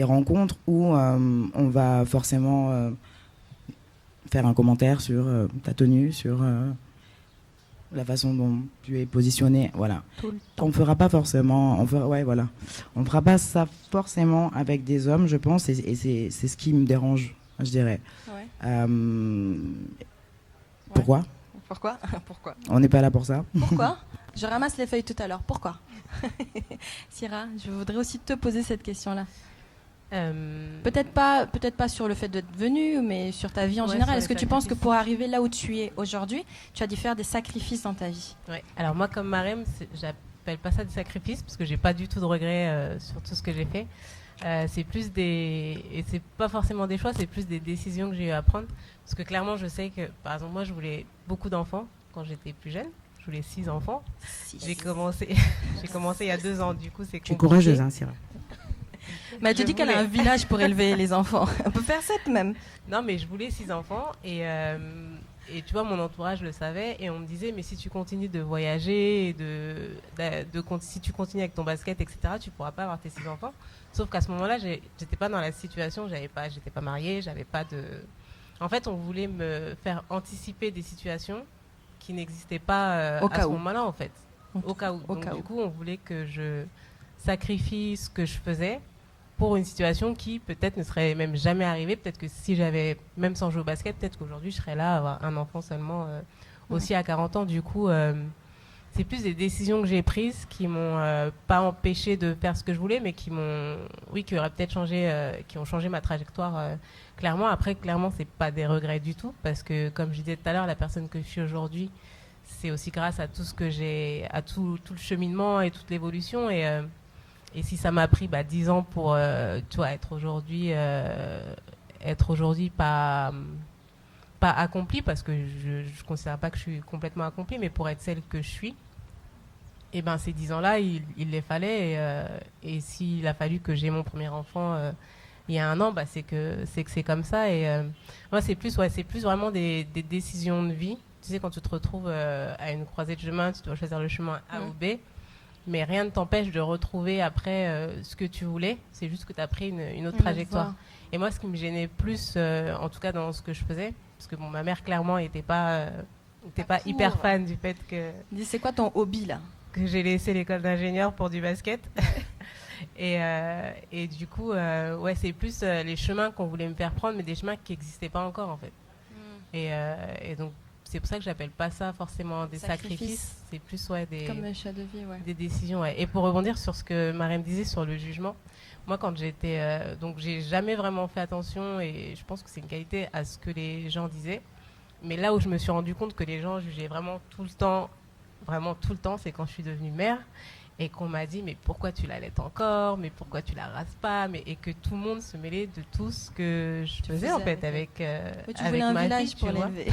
rencontres où on va forcément faire un commentaire sur ta tenue, sur la façon dont tu es positionné, voilà. On fera pas forcément, on fera pas ça forcément avec des hommes, je pense, et c'est ce qui me dérange, je dirais. Ouais. Pourquoi ? Pourquoi ? Pourquoi ? On n'est pas là pour ça. Pourquoi ? Je ramasse les feuilles tout à l'heure. Pourquoi ? Syrah, je voudrais aussi te poser cette question-là. Peut-être pas sur le fait d'être venue, mais sur ta vie en général. Est-ce que tu penses que pour arriver là où tu es aujourd'hui, tu as dû faire des sacrifices dans ta vie ? Ouais. Alors moi, comme Marème, j'appelle pas ça des sacrifices parce que j'ai pas du tout de regrets sur tout ce que j'ai fait. C'est plus et c'est pas forcément des choix, c'est plus des décisions que j'ai eu à prendre. Parce que clairement, je sais que, par exemple, moi, je voulais beaucoup d'enfants quand j'étais plus jeune. Je voulais 6 enfants. J'ai commencé il y a 2 ans. Du coup, c'est compliqué. Tu es courageuse, hein, Syrah. Mais elle te dit qu'elle a un village pour élever les enfants. On peut faire 7 même. Non, mais je voulais 6 enfants et tu vois, mon entourage le savait et on me disait, mais si tu continues de voyager et si tu continues avec ton basket, etc., tu pourras pas avoir tes 6 enfants. Sauf qu'à ce moment-là, j'étais pas dans la situation, j'étais pas mariée, j'avais pas de... En fait, on voulait me faire anticiper des situations qui n'existaient pas à ce moment-là, en fait. Au cas où. Donc, du coup, on voulait que je sacrifie ce que je faisais pour une situation qui peut-être ne serait même jamais arrivée. Peut-être que si j'avais, même sans jouer au basket, peut-être qu'aujourd'hui je serais là à avoir un enfant seulement aussi à 40 ans. Du coup, c'est plus des décisions que j'ai prises qui m'ont pas empêché de faire ce que je voulais, mais qui auraient peut-être changé, qui ont changé ma trajectoire clairement. Après, clairement, c'est pas des regrets du tout, parce que comme je disais tout à l'heure, la personne que je suis aujourd'hui, c'est aussi grâce à tout ce que j'ai, à tout le cheminement et toute l'évolution. Et si ça m'a pris 10 ans pour tu vois, être aujourd'hui pas accomplie, parce que je ne considère pas que je suis complètement accomplie, mais pour être celle que je suis, et ben ces 10 ans-là, il les fallait. Et s'il a fallu que j'ai mon premier enfant il y a 1 an, c'est que c'est comme ça. Et moi, c'est plus vraiment des décisions de vie. Tu sais, quand tu te retrouves à une croisée de chemin, tu dois choisir le chemin A ou B. Mais rien ne t'empêche de retrouver après ce que tu voulais. C'est juste que tu as pris une autre trajectoire. Et moi, ce qui me gênait plus, en tout cas dans ce que je faisais, parce que ma mère, clairement, n'était pas hyper fan du fait que... Dis, c'est quoi ton hobby, là ? Que j'ai laissé l'école d'ingénieur pour du basket. Et du coup, c'est plus les chemins qu'on voulait me faire prendre, mais des chemins qui n'existaient pas encore, en fait. Et donc, c'est pour ça que j'appelle pas ça forcément des sacrifices. C'est plus des... Comme un choix de vie, des décisions, ouais. Et pour rebondir sur ce que Marème disait sur le jugement, moi, quand j'étais... donc, j'ai jamais vraiment fait attention, et je pense que c'est une qualité à ce que les gens disaient. Mais là où je me suis rendu compte que les gens jugeaient vraiment tout le temps, c'est quand je suis devenue mère, et qu'on m'a dit, mais pourquoi tu l'allaites encore, mais pourquoi tu la rases pas, et que tout le monde se mêlait de tout ce que je faisais en fait avec tu voulais un village pour l'élever.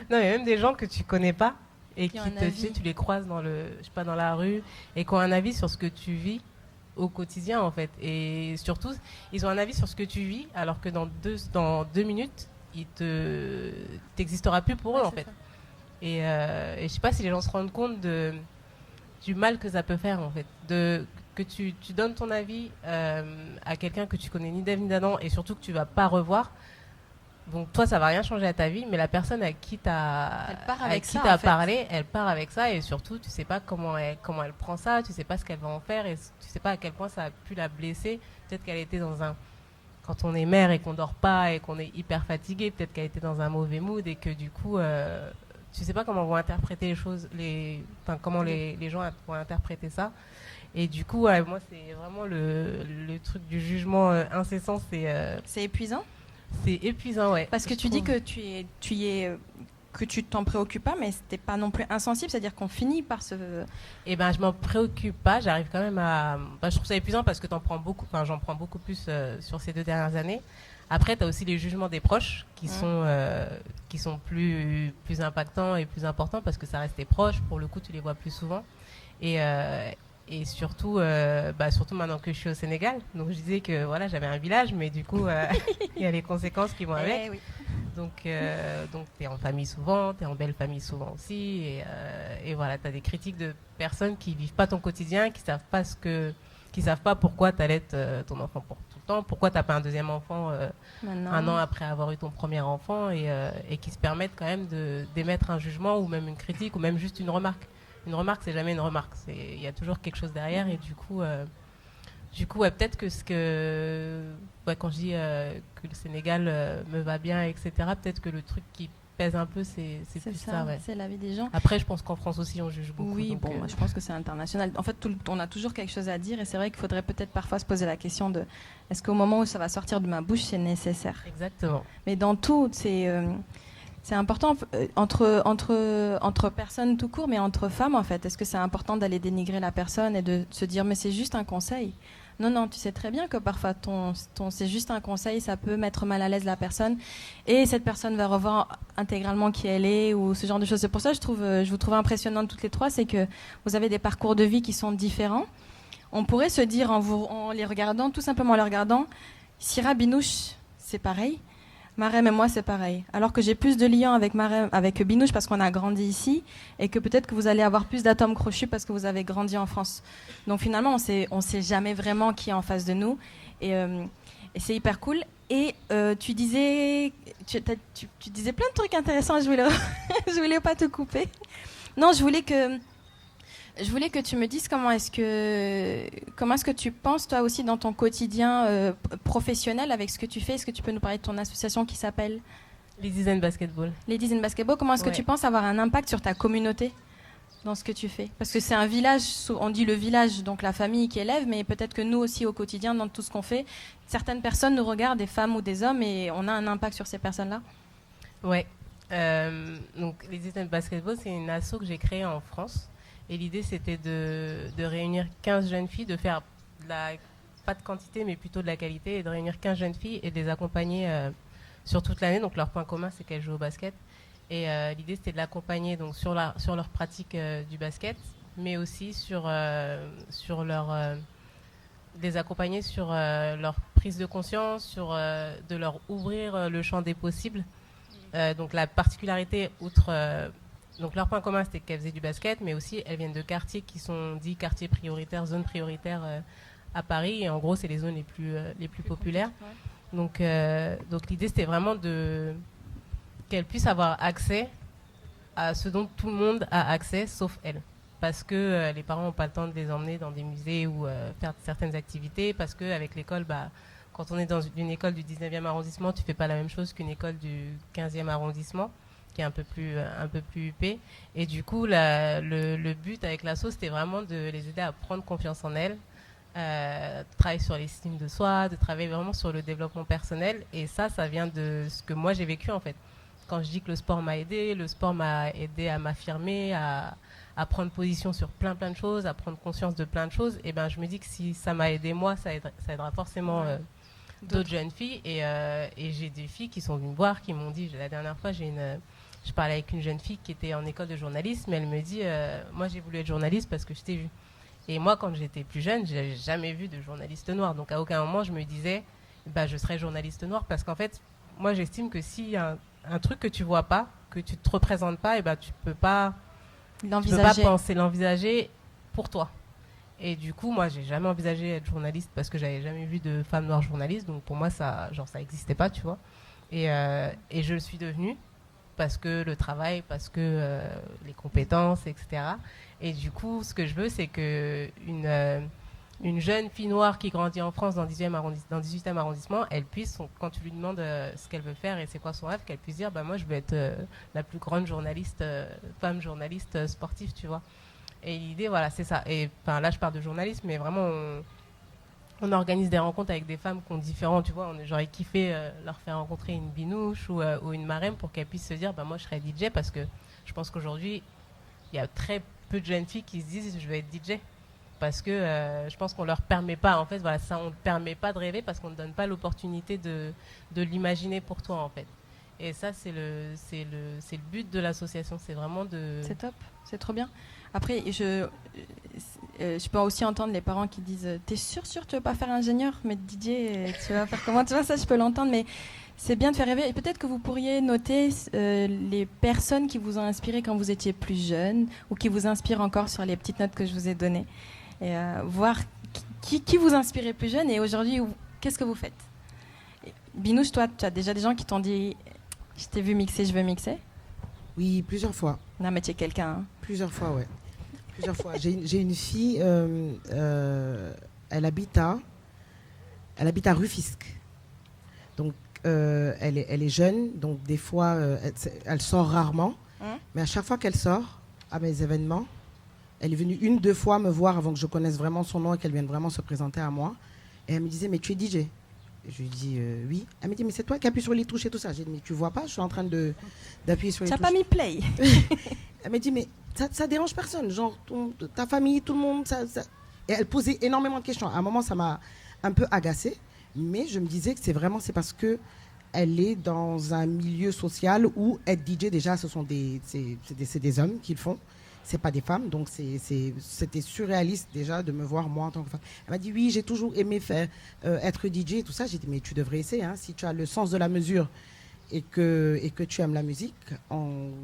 Non, mais même des gens que tu connais pas et qui tu les croises dans la rue, et qui ont un avis sur ce que tu vis au quotidien en fait. Et surtout, ils ont un avis sur ce que tu vis, alors que dans 2 minutes, t'existeras plus pour eux en fait. Et je sais pas si les gens se rendent compte du mal que ça peut faire en fait, que tu donnes ton avis à quelqu'un que tu connais ni d'Ève ni d'Adam, et surtout que tu vas pas revoir. Donc toi, ça va rien changer à ta vie, mais la personne à qui t'as parlé, elle part avec ça, et surtout tu sais pas comment elle prend ça, tu sais pas ce qu'elle va en faire, et tu sais pas à quel point ça a pu la blesser. Peut-être qu'elle était quand on est mère et qu'on dort pas et qu'on est hyper fatigué, peut-être qu'elle était dans un mauvais mood, et que du coup tu sais pas comment vont interpréter les choses, comment les gens vont interpréter ça. Et du coup, moi, c'est vraiment le truc du jugement incessant. C'est épuisant. C'est épuisant, ouais. Parce que tu dis que que tu t'en préoccupes pas, mais c'était pas non plus insensible, c'est-à-dire qu'on finit par se... Eh ben, je m'en préoccupe pas. J'arrive quand même à... je trouve ça épuisant parce que j'en prends beaucoup plus sur ces 2 dernières années. Après, tu as aussi les jugements des proches qui sont plus impactants et plus importants, parce que ça reste tes proches. Pour le coup, tu les vois plus souvent. Et surtout maintenant que je suis au Sénégal. Donc, je disais que voilà, j'avais un village, mais du coup, il y a les conséquences qui vont avec. Oui. Donc tu es en famille souvent, tu es en belle famille souvent aussi. Et voilà, tu as des critiques de personnes qui vivent pas ton quotidien, qui savent pas pourquoi tu allaites ton enfant pour tout le temps, pourquoi tu n'as pas un deuxième enfant un an après avoir eu ton premier enfant, et qui se permettent quand même d'émettre un jugement ou même une critique ou même juste une remarque. Une remarque, c'est jamais une remarque. Il y a toujours quelque chose derrière, et du coup, ouais, peut-être quand je dis que le Sénégal me va bien, etc., peut-être que le truc qui pèse un peu, c'est plus ça. Ouais. C'est la vie des gens. Après, je pense qu'en France aussi, on juge beaucoup. Oui, donc, moi, je pense que c'est international. En fait, on a toujours quelque chose à dire, et c'est vrai qu'il faudrait peut-être parfois se poser la question de est-ce qu'au moment où ça va sortir de ma bouche, c'est nécessaire. Exactement. Mais dans tout, c'est important entre personnes tout court, mais entre femmes, en fait. Est-ce que c'est important d'aller dénigrer la personne et de se dire mais c'est juste un conseil? Non, tu sais très bien que parfois c'est juste un conseil, ça peut mettre mal à l'aise la personne, et cette personne va revoir intégralement qui elle est, ou ce genre de choses. C'est pour ça que je vous trouve impressionnantes toutes les trois, c'est que vous avez des parcours de vie qui sont différents. On pourrait se dire en les regardant, tout simplement en les regardant, Syrah, Binouche, c'est pareil. Marème et moi, c'est pareil. Alors que j'ai plus de liens avec Binouche parce qu'on a grandi ici, et que peut-être que vous allez avoir plus d'atomes crochus parce que vous avez grandi en France. Donc finalement, on sait jamais vraiment qui est en face de nous, et c'est hyper cool. Et tu disais plein de trucs intéressants. Je voulais pas te couper. Non, je voulais que tu me dises comment est-ce que tu penses, toi aussi, dans ton quotidien professionnel, avec ce que tu fais. Est-ce que tu peux nous parler de ton association qui s'appelle Ladies in Basketball. Ladies in Basketball. Comment est-ce que tu penses avoir un impact sur ta communauté dans ce que tu fais? Parce que c'est un village, on dit le village, donc la famille qui élève, mais peut-être que nous aussi, au quotidien, dans tout ce qu'on fait, certaines personnes nous regardent, des femmes ou des hommes, et on a un impact sur ces personnes-là. Ouais. Donc, Ladies in Basketball, c'est une asso que j'ai créée en France. Et l'idée, c'était de réunir 15 jeunes filles, de faire pas de quantité, mais plutôt de la qualité, et de réunir 15 jeunes filles et de les accompagner sur toute l'année. Donc, leur point commun, c'est qu'elles jouent au basket. Et l'idée, c'était de l'accompagner donc, sur leur pratique du basket, mais aussi les accompagner sur leur prise de conscience, de leur ouvrir le champ des possibles. Donc, la particularité, donc leur point commun, c'était qu'elles faisaient du basket, mais aussi elles viennent de quartiers qui sont dits quartiers prioritaires, zones prioritaires à Paris. Et en gros, c'est les zones les plus populaires. Donc l'idée, c'était vraiment qu'elles puissent avoir accès à ce dont tout le monde a accès, sauf elles. Parce que les parents n'ont pas le temps de les emmener dans des musées ou faire certaines activités. Parce qu'avec l'école, quand on est dans une école du 19e arrondissement, tu ne fais pas la même chose qu'une école du 15e arrondissement, qui est un peu plus huppé. Et du coup, le but avec l'asso, c'était vraiment de les aider à prendre confiance en elles, de travailler sur l'estime de soi, de travailler vraiment sur le développement personnel. Et ça vient de ce que moi j'ai vécu en fait. Quand je dis que le sport m'a aidé à m'affirmer, à prendre position sur plein de choses, à prendre conscience de plein de choses, et ben je me dis que si ça m'a aidé moi, ça aidera forcément d'autres jeunes filles. Et j'ai des filles qui sont venues me voir, qui m'ont dit, la dernière fois, je parlais avec une jeune fille qui était en école de journalisme, et elle me dit moi j'ai voulu être journaliste parce que je t'ai vu. Et moi quand j'étais plus jeune, je n'avais jamais vu de journaliste noir, donc à aucun moment je me disais je serais journaliste noir, parce qu'en fait moi j'estime que s'il y a un truc que tu vois pas, que tu te représentes pas, et tu peux pas penser l'envisager pour toi. Et du coup moi j'ai jamais envisagé être journaliste parce que j'avais jamais vu de femme noire journaliste, donc pour moi ça existait pas, tu vois. Et je le suis devenue parce que le travail, parce que les compétences, etc. Et du coup, ce que je veux, c'est qu'une jeune fille noire qui grandit en France dans le 18e arrondissement, elle puisse, quand tu lui demandes ce qu'elle veut faire et c'est quoi son rêve, qu'elle puisse dire moi je veux être la plus grande femme journaliste sportive, tu vois. Et l'idée, voilà, c'est ça. Et là, je parle de journalisme, mais vraiment, on organise des rencontres avec des femmes qui ont différents, tu vois. J'aurais kiffé leur faire rencontrer une Binouche ou une Marème pour qu'elles puissent se dire moi je serais DJ, parce que je pense qu'aujourd'hui il y a très peu de jeunes filles qui se disent je vais être DJ, parce que je pense qu'on leur permet pas, en fait, voilà, ça, on ne permet pas de rêver parce qu'on ne donne pas l'opportunité de l'imaginer pour toi, en fait. Et ça, c'est le but de l'association, c'est vraiment de... C'est top, c'est trop bien. Après, je peux aussi entendre les parents qui disent t'es sûr tu veux pas faire ingénieur, mais DJ tu vas faire comment, tu vois, ça je peux l'entendre, mais c'est bien de faire rêver. Et peut-être que vous pourriez noter les personnes qui vous ont inspiré quand vous étiez plus jeune ou qui vous inspirent encore sur les petites notes que je vous ai données, et voir qui vous inspirait plus jeune et aujourd'hui qu'est-ce que vous faites. Et Binouche, toi tu as déjà des gens qui t'ont dit je t'ai vu mixer, je veux mixer? Oui, plusieurs fois. Non mais tu es quelqu'un, hein. Plusieurs fois, ouais. Plusieurs fois. J'ai une fille, elle habite à Rufisque. Donc, elle est jeune, donc des fois, elle sort rarement. Mais à chaque fois qu'elle sort à mes événements, elle est venue 1-2 fois me voir avant que je connaisse vraiment son nom et qu'elle vienne vraiment se présenter à moi. Et elle me disait, mais tu es DJ? Et je lui dis, oui. Elle me dit, mais c'est toi qui appuies sur les touches et tout ça. J'ai dit, mais tu vois pas, je suis en train d'appuyer sur les touches. Tu n'as pas mis play? Elle me dit, mais ça dérange personne, genre ta famille, tout le monde. Et elle posait énormément de questions. À un moment, ça m'a un peu agacée, mais je me disais que c'est parce que elle est dans un milieu social où être DJ, déjà, c'est des hommes qui le font. C'est pas des femmes, donc c'était surréaliste déjà de me voir moi en tant que femme. Elle m'a dit oui, j'ai toujours aimé être DJ et tout ça. J'ai dit mais tu devrais essayer, hein, si tu as le sens de la mesure et que tu aimes la musique,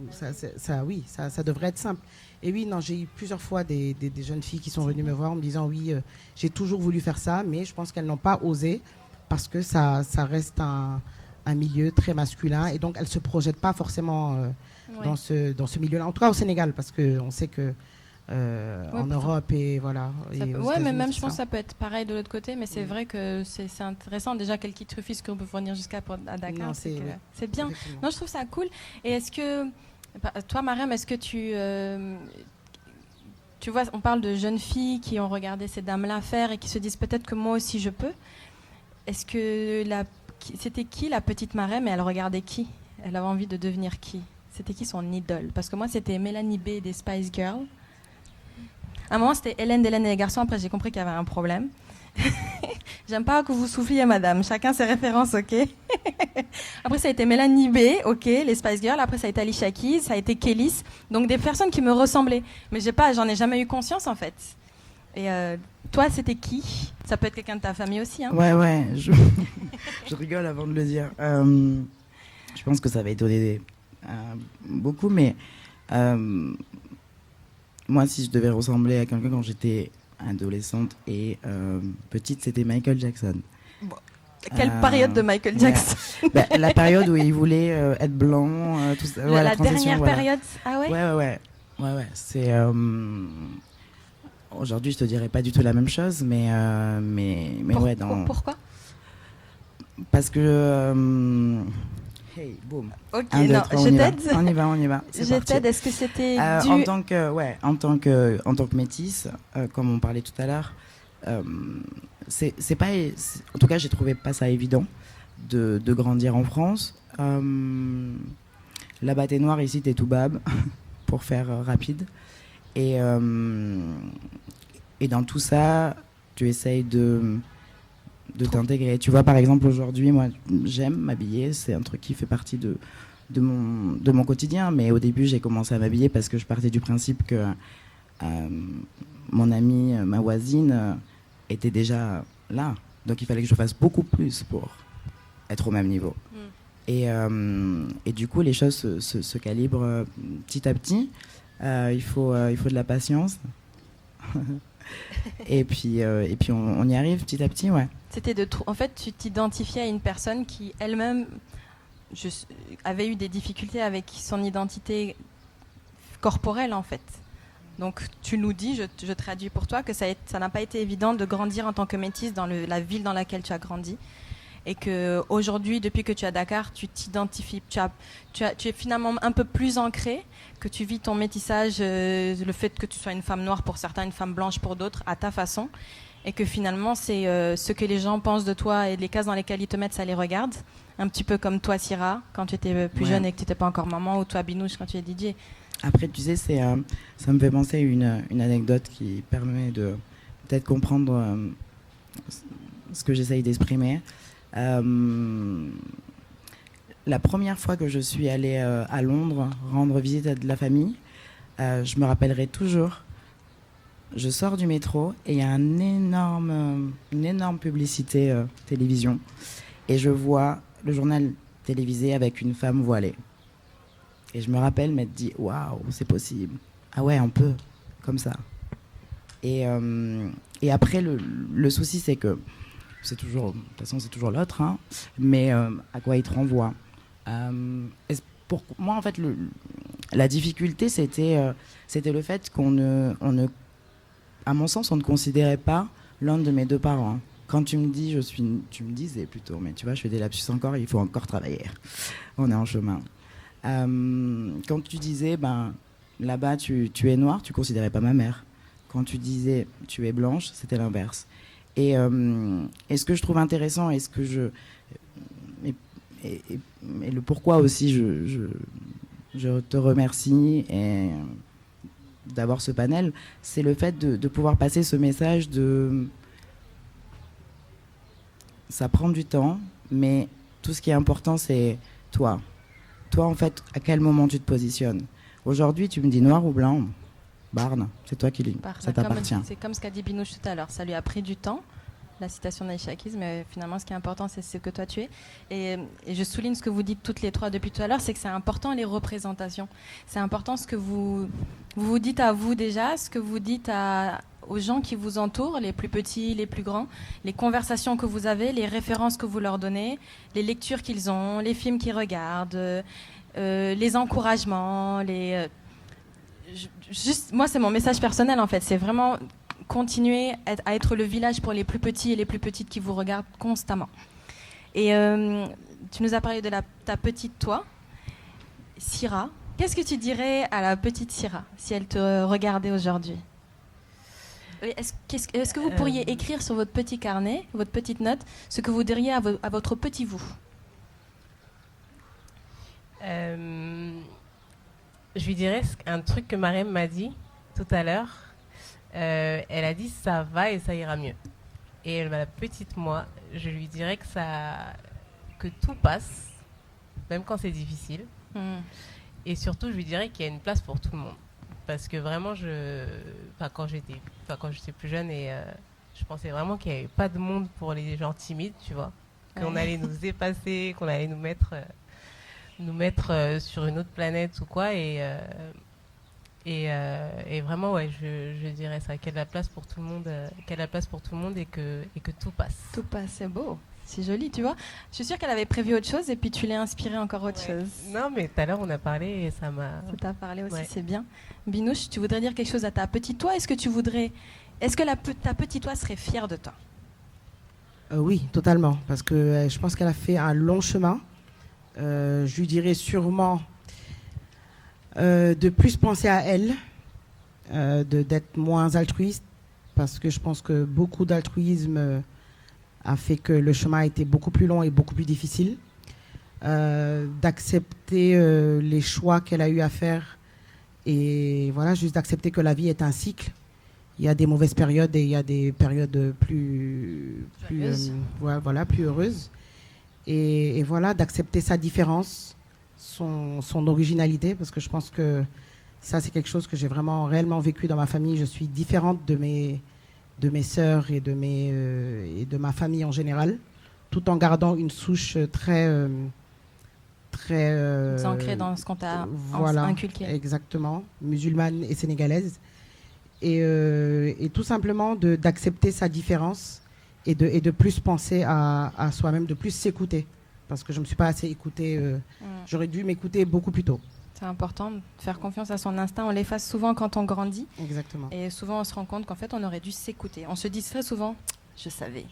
ça devrait être simple. Et oui, non, j'ai eu plusieurs fois des jeunes filles qui sont venues me voir en me disant oui, j'ai toujours voulu faire ça, mais je pense qu'elles n'ont pas osé parce que ça reste un milieu très masculin et donc elles ne se projettent pas forcément dans ce milieu-là. En tout cas au Sénégal, parce qu'on sait que en Europe et voilà. Oui, mais même je pense que ça peut être pareil de l'autre côté, mais c'est vrai que c'est intéressant déjà qu'elle quitte Rufisque qu'on peut venir à Dakar. C'est bien. Non, je trouve ça cool. Et est-ce que, toi Mariam, est-ce que tu vois, on parle de jeunes filles qui ont regardé ces dames-là faire et qui se disent peut-être que moi aussi je peux. Est-ce que c'était qui la petite Mariam et elle regardait qui? Elle avait envie de devenir qui? C'était qui son idole? Parce que moi c'était Mélanie B des Spice Girls. À un moment, c'était Hélène d'Hélène et les garçons. Après, j'ai compris qu'il y avait un problème. J'aime pas que vous souffliez, madame. Chacun ses références, ok? Après, ça a été Mélanie B, ok, les Spice Girls. Après, ça a été Alicia Keys, ça a été Kélis. Donc, des personnes qui me ressemblaient. Mais j'en ai jamais eu conscience, en fait. Et toi, c'était qui? Ça peut être quelqu'un de ta famille aussi, hein? Ouais, je rigole avant de le dire. Je pense que ça va étonner beaucoup, mais... moi, si je devais ressembler à quelqu'un quand j'étais adolescente et petite, c'était Michael Jackson. Bon. Quelle période de Michael Jackson? La période où il voulait être blanc, tout ça. La dernière période? Ah ouais? Ouais. C'est... Aujourd'hui, je te dirais pas du tout la même chose, mais ouais. Pourquoi? Parce que... Hey, boum. Ok, je t'aide. On y va. Je t'aide. Est-ce que c'était dû... en tant que métisse, comme on parlait tout à l'heure, c'est pas. En tout cas, j'ai trouvé pas ça évident de grandir en France. Là-bas, t'es noir, ici, t'es tout bab, pour faire rapide. Et dans tout ça, tu essayes de t'intégrer. Tu vois, par exemple, aujourd'hui, moi, j'aime m'habiller. C'est un truc qui fait partie de mon quotidien. Mais au début, j'ai commencé à m'habiller parce que je partais du principe que mon amie, ma voisine, était déjà là. Donc, il fallait que je fasse beaucoup plus pour être au même niveau. Et du coup, les choses se calibrent petit à petit. Il faut de la patience. et puis on y arrive petit à petit, ouais. En fait, tu t'identifiais à une personne qui elle-même avait eu des difficultés avec son identité corporelle, en fait. Donc tu nous dis, je traduis pour toi, que ça n'a pas été évident de grandir en tant que métisse dans la ville dans laquelle tu as grandi. Et qu'aujourd'hui, depuis que tu es à Dakar, tu t'identifies, tu es finalement un peu plus ancré, que tu vis ton métissage, le fait que tu sois une femme noire pour certains, une femme blanche pour d'autres, à ta façon, et que finalement, c'est ce que les gens pensent de toi et les cases dans lesquelles ils te mettent, ça les regarde. Un petit peu comme toi, Syrah, quand tu étais plus jeune et que tu n'étais pas encore maman, ou toi, Binouche, quand tu es DJ. Après, tu sais, ça me fait penser à une anecdote qui permet de peut-être comprendre ce que j'essaye d'exprimer. La première fois que je suis allée à Londres rendre visite à de la famille, Je me rappellerai toujours. Je sors du métro et il y a une énorme publicité télévision. Et je vois le journal télévisé avec une femme voilée. Et je me rappelle m'être dit, waouh, c'est possible. Ah ouais, on peut, comme ça. Et après, le souci, c'est que c'est toujours, de toute façon, c'est toujours l'autre, hein, mais à quoi il te renvoie. Pour moi, en fait, la difficulté, c'était le fait à mon sens, on ne considérait pas l'un de mes deux parents. Quand tu me disais plutôt, mais tu vois, je fais des lapsus encore, il faut encore travailler. On est en chemin. Quand tu disais, là-bas, tu es noire, tu ne considérais pas ma mère. Quand tu disais, tu es blanche, c'était l'inverse. Et ce que je trouve intéressant, et le pourquoi aussi je te remercie d'avoir ce panel, c'est le fait de pouvoir passer ce message de... Ça prend du temps, mais tout ce qui est important, c'est toi. Toi, en fait, à quel moment tu te positionnes? Aujourd'hui, tu me dis noir ou blanc? Barne, c'est toi qui lis, ça t'appartient. C'est comme ce qu'a dit Binouche tout à l'heure, ça lui a pris du temps, la citation d'Aïcha Akiz, mais finalement ce qui est important c'est ce que toi tu es. Et je souligne ce que vous dites toutes les trois depuis tout à l'heure, c'est que c'est important les représentations. C'est important ce que vous dites à vous déjà, ce que vous dites aux gens qui vous entourent, les plus petits, les plus grands, les conversations que vous avez, les références que vous leur donnez, les lectures qu'ils ont, les films qu'ils regardent, les encouragements, moi, c'est mon message personnel en fait. C'est vraiment continuer à être le village pour les plus petits et les plus petites qui vous regardent constamment. Et tu nous as parlé de ta petite toi, Syrah. Qu'est-ce que tu dirais à la petite Syrah si elle te regardait aujourd'hui? Est-ce que vous pourriez écrire sur votre petit carnet, votre petite note, ce que vous diriez à votre petit vous? Je lui dirais un truc que Marème m'a dit tout à l'heure. Elle a dit ça va et ça ira mieux. Et la petite moi, je lui dirais que tout passe, même quand c'est difficile. Et surtout, je lui dirais qu'il y a une place pour tout le monde. Parce que vraiment, quand j'étais plus jeune, je pensais vraiment qu'il n'y avait pas de monde pour les gens timides, tu vois. Qu'on allait nous effacer, qu'on allait nous mettre sur une autre planète ou quoi. Et vraiment, ouais, je dirais ça, qu'il y a de la place pour tout le monde, et que tout passe. Tout passe, c'est beau. C'est joli, tu vois. Je suis sûre qu'elle avait prévu autre chose et puis tu l'as inspiré encore autre chose. Non, mais tout à l'heure, on a parlé et ça t'a parlé aussi, c'est bien. Binouche, tu voudrais dire quelque chose à ta petite toi? Est-ce que ta petite toi serait fière de toi? Oui, totalement. Parce que je pense qu'elle a fait un long chemin. Je lui dirais sûrement de plus penser à elle, d'être moins altruiste, parce que je pense que beaucoup d'altruisme a fait que le chemin a été beaucoup plus long et beaucoup plus difficile. D'accepter les choix qu'elle a eu à faire et voilà, juste d'accepter que la vie est un cycle. Il y a des mauvaises périodes et il y a des périodes plus heureuses. Et voilà, d'accepter sa différence, son originalité, parce que je pense que ça, c'est quelque chose que j'ai vraiment réellement vécu dans ma famille. Je suis différente de mes sœurs et de ma famille en général, tout en gardant une souche très ancrée dans ce qu'on t'a inculqué. Exactement, musulmane et sénégalaise. Et tout simplement d'accepter sa différence et de plus penser à soi-même, de plus s'écouter. Parce que je ne me suis pas assez écoutée. J'aurais dû m'écouter beaucoup plus tôt. C'est important de faire confiance à son instinct. On l'efface souvent quand on grandit. Exactement. Et souvent, on se rend compte qu'en fait, on aurait dû s'écouter. On se dit très souvent, je savais.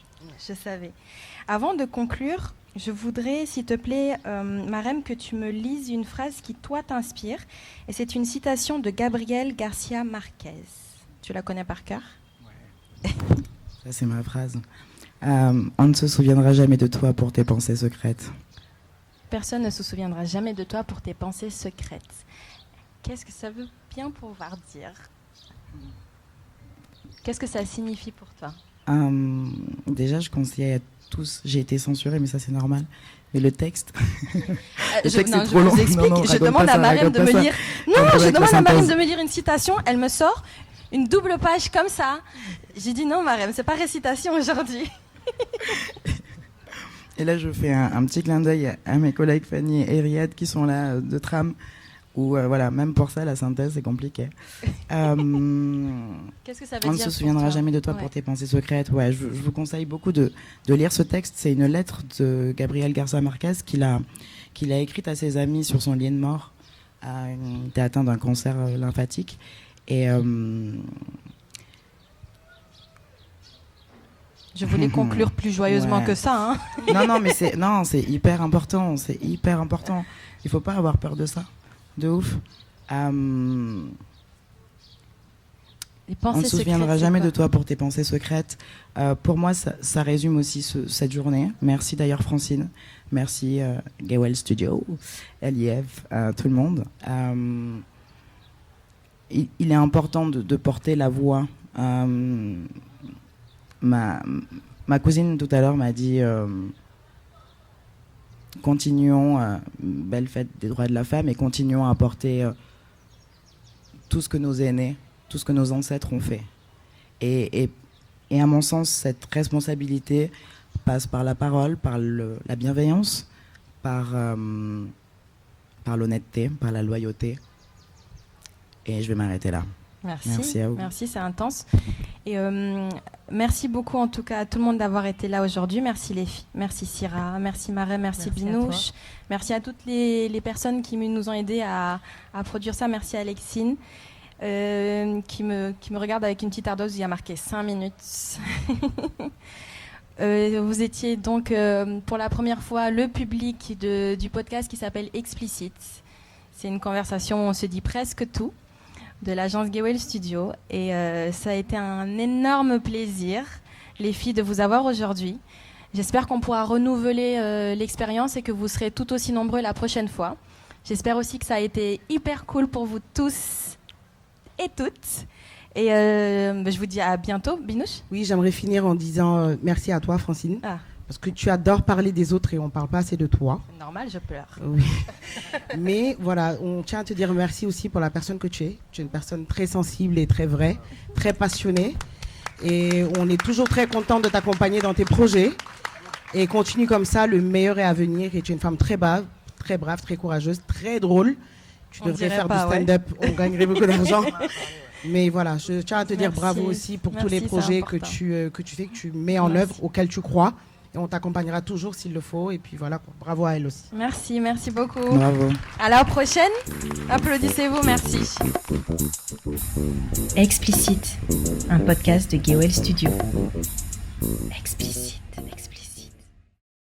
Avant de conclure, je voudrais, s'il te plaît, Marème, que tu me lises une phrase qui, toi, t'inspire. Et c'est une citation de Gabriel Garcia Marquez. Tu la connais par cœur? Ouais. Ça, c'est ma phrase. On ne se souviendra jamais de toi pour tes pensées secrètes. Personne ne se souviendra jamais de toi pour tes pensées secrètes. Qu'est-ce que ça veut bien pouvoir dire? Qu'est-ce que ça signifie pour toi? Déjà, je conseille à tous. J'ai été censurée, mais ça c'est normal. Mais le texte, Je vous explique. Je demande à Marème de me lire. Non, je demande à Marème de me lire une citation. Elle me sort une double page comme ça. J'ai dit non, Marème, c'est pas récitation aujourd'hui. Et là, je fais un petit clin d'œil à mes collègues Fanny et Riyad qui sont là de tram. Où voilà, même pour ça, la synthèse, c'est compliqué. Qu'est-ce que ça veut dire? On ne se souviendra jamais de toi pour tes pensées secrètes. Ouais, je vous conseille beaucoup de lire ce texte. C'est une lettre de Gabriel Garcia Marquez qu'il a écrite à ses amis sur son lit de mort. Il était atteint d'un cancer lymphatique. Et je voulais conclure plus joyeusement que ça. Hein. Non, mais c'est hyper important. C'est hyper important. Il ne faut pas avoir peur de ça. De ouf. On ne se souviendra jamais de toi pour tes pensées secrètes. Pour moi, ça résume aussi cette journée. Merci d'ailleurs Francine. Merci Gay-Well Studio, LIF, tout le monde. Il est important de porter la voix. Ma cousine tout à l'heure m'a dit... continuons, belle fête des droits de la femme, et continuons à porter tout ce que nos aînés, tout ce que nos ancêtres ont fait. Et à mon sens, cette responsabilité passe par la parole, par la bienveillance, par l'honnêteté, par la loyauté. Et je vais m'arrêter là. Merci à vous. Merci, c'est intense. Et merci beaucoup en tout cas à tout le monde d'avoir été là aujourd'hui. Merci les filles, merci Syrah, merci Marème, merci Binouche. Merci à toutes les personnes qui nous ont aidés à produire ça. Merci Alexine qui me regarde avec une petite ardoise où il y a marqué 5 minutes. Vous étiez donc pour la première fois le public du podcast qui s'appelle Explicite. C'est une conversation où on se dit presque tout, de l'agence Gay-Well Studio, et ça a été un énorme plaisir, les filles, de vous avoir aujourd'hui. J'espère qu'on pourra renouveler l'expérience et que vous serez tout aussi nombreux la prochaine fois. J'espère aussi que ça a été hyper cool pour vous tous et toutes. Et je vous dis à bientôt, Binouche. Oui, j'aimerais finir en disant merci à toi, Francine. Parce que tu adores parler des autres et on ne parle pas assez de toi. C'est normal, je pleure. Oui. Mais voilà, on tient à te dire merci aussi pour la personne que tu es. Tu es une personne très sensible et très vraie, très passionnée. Et on est toujours très content de t'accompagner dans tes projets. Et continue comme ça, le meilleur est à venir. Et tu es une femme très brave, très courageuse, très drôle. Tu devrais faire du stand-up, on gagnerait beaucoup d'argent. Mais voilà, je tiens à te dire bravo aussi pour tous les projets que tu fais, que tu mets en œuvre, auxquels tu crois. Et on t'accompagnera toujours s'il le faut. Et puis voilà, bravo à elle aussi. Merci beaucoup. Bravo. À la prochaine. Applaudissez-vous, merci. Explicite, un podcast de Gay-Well Studio. Explicite.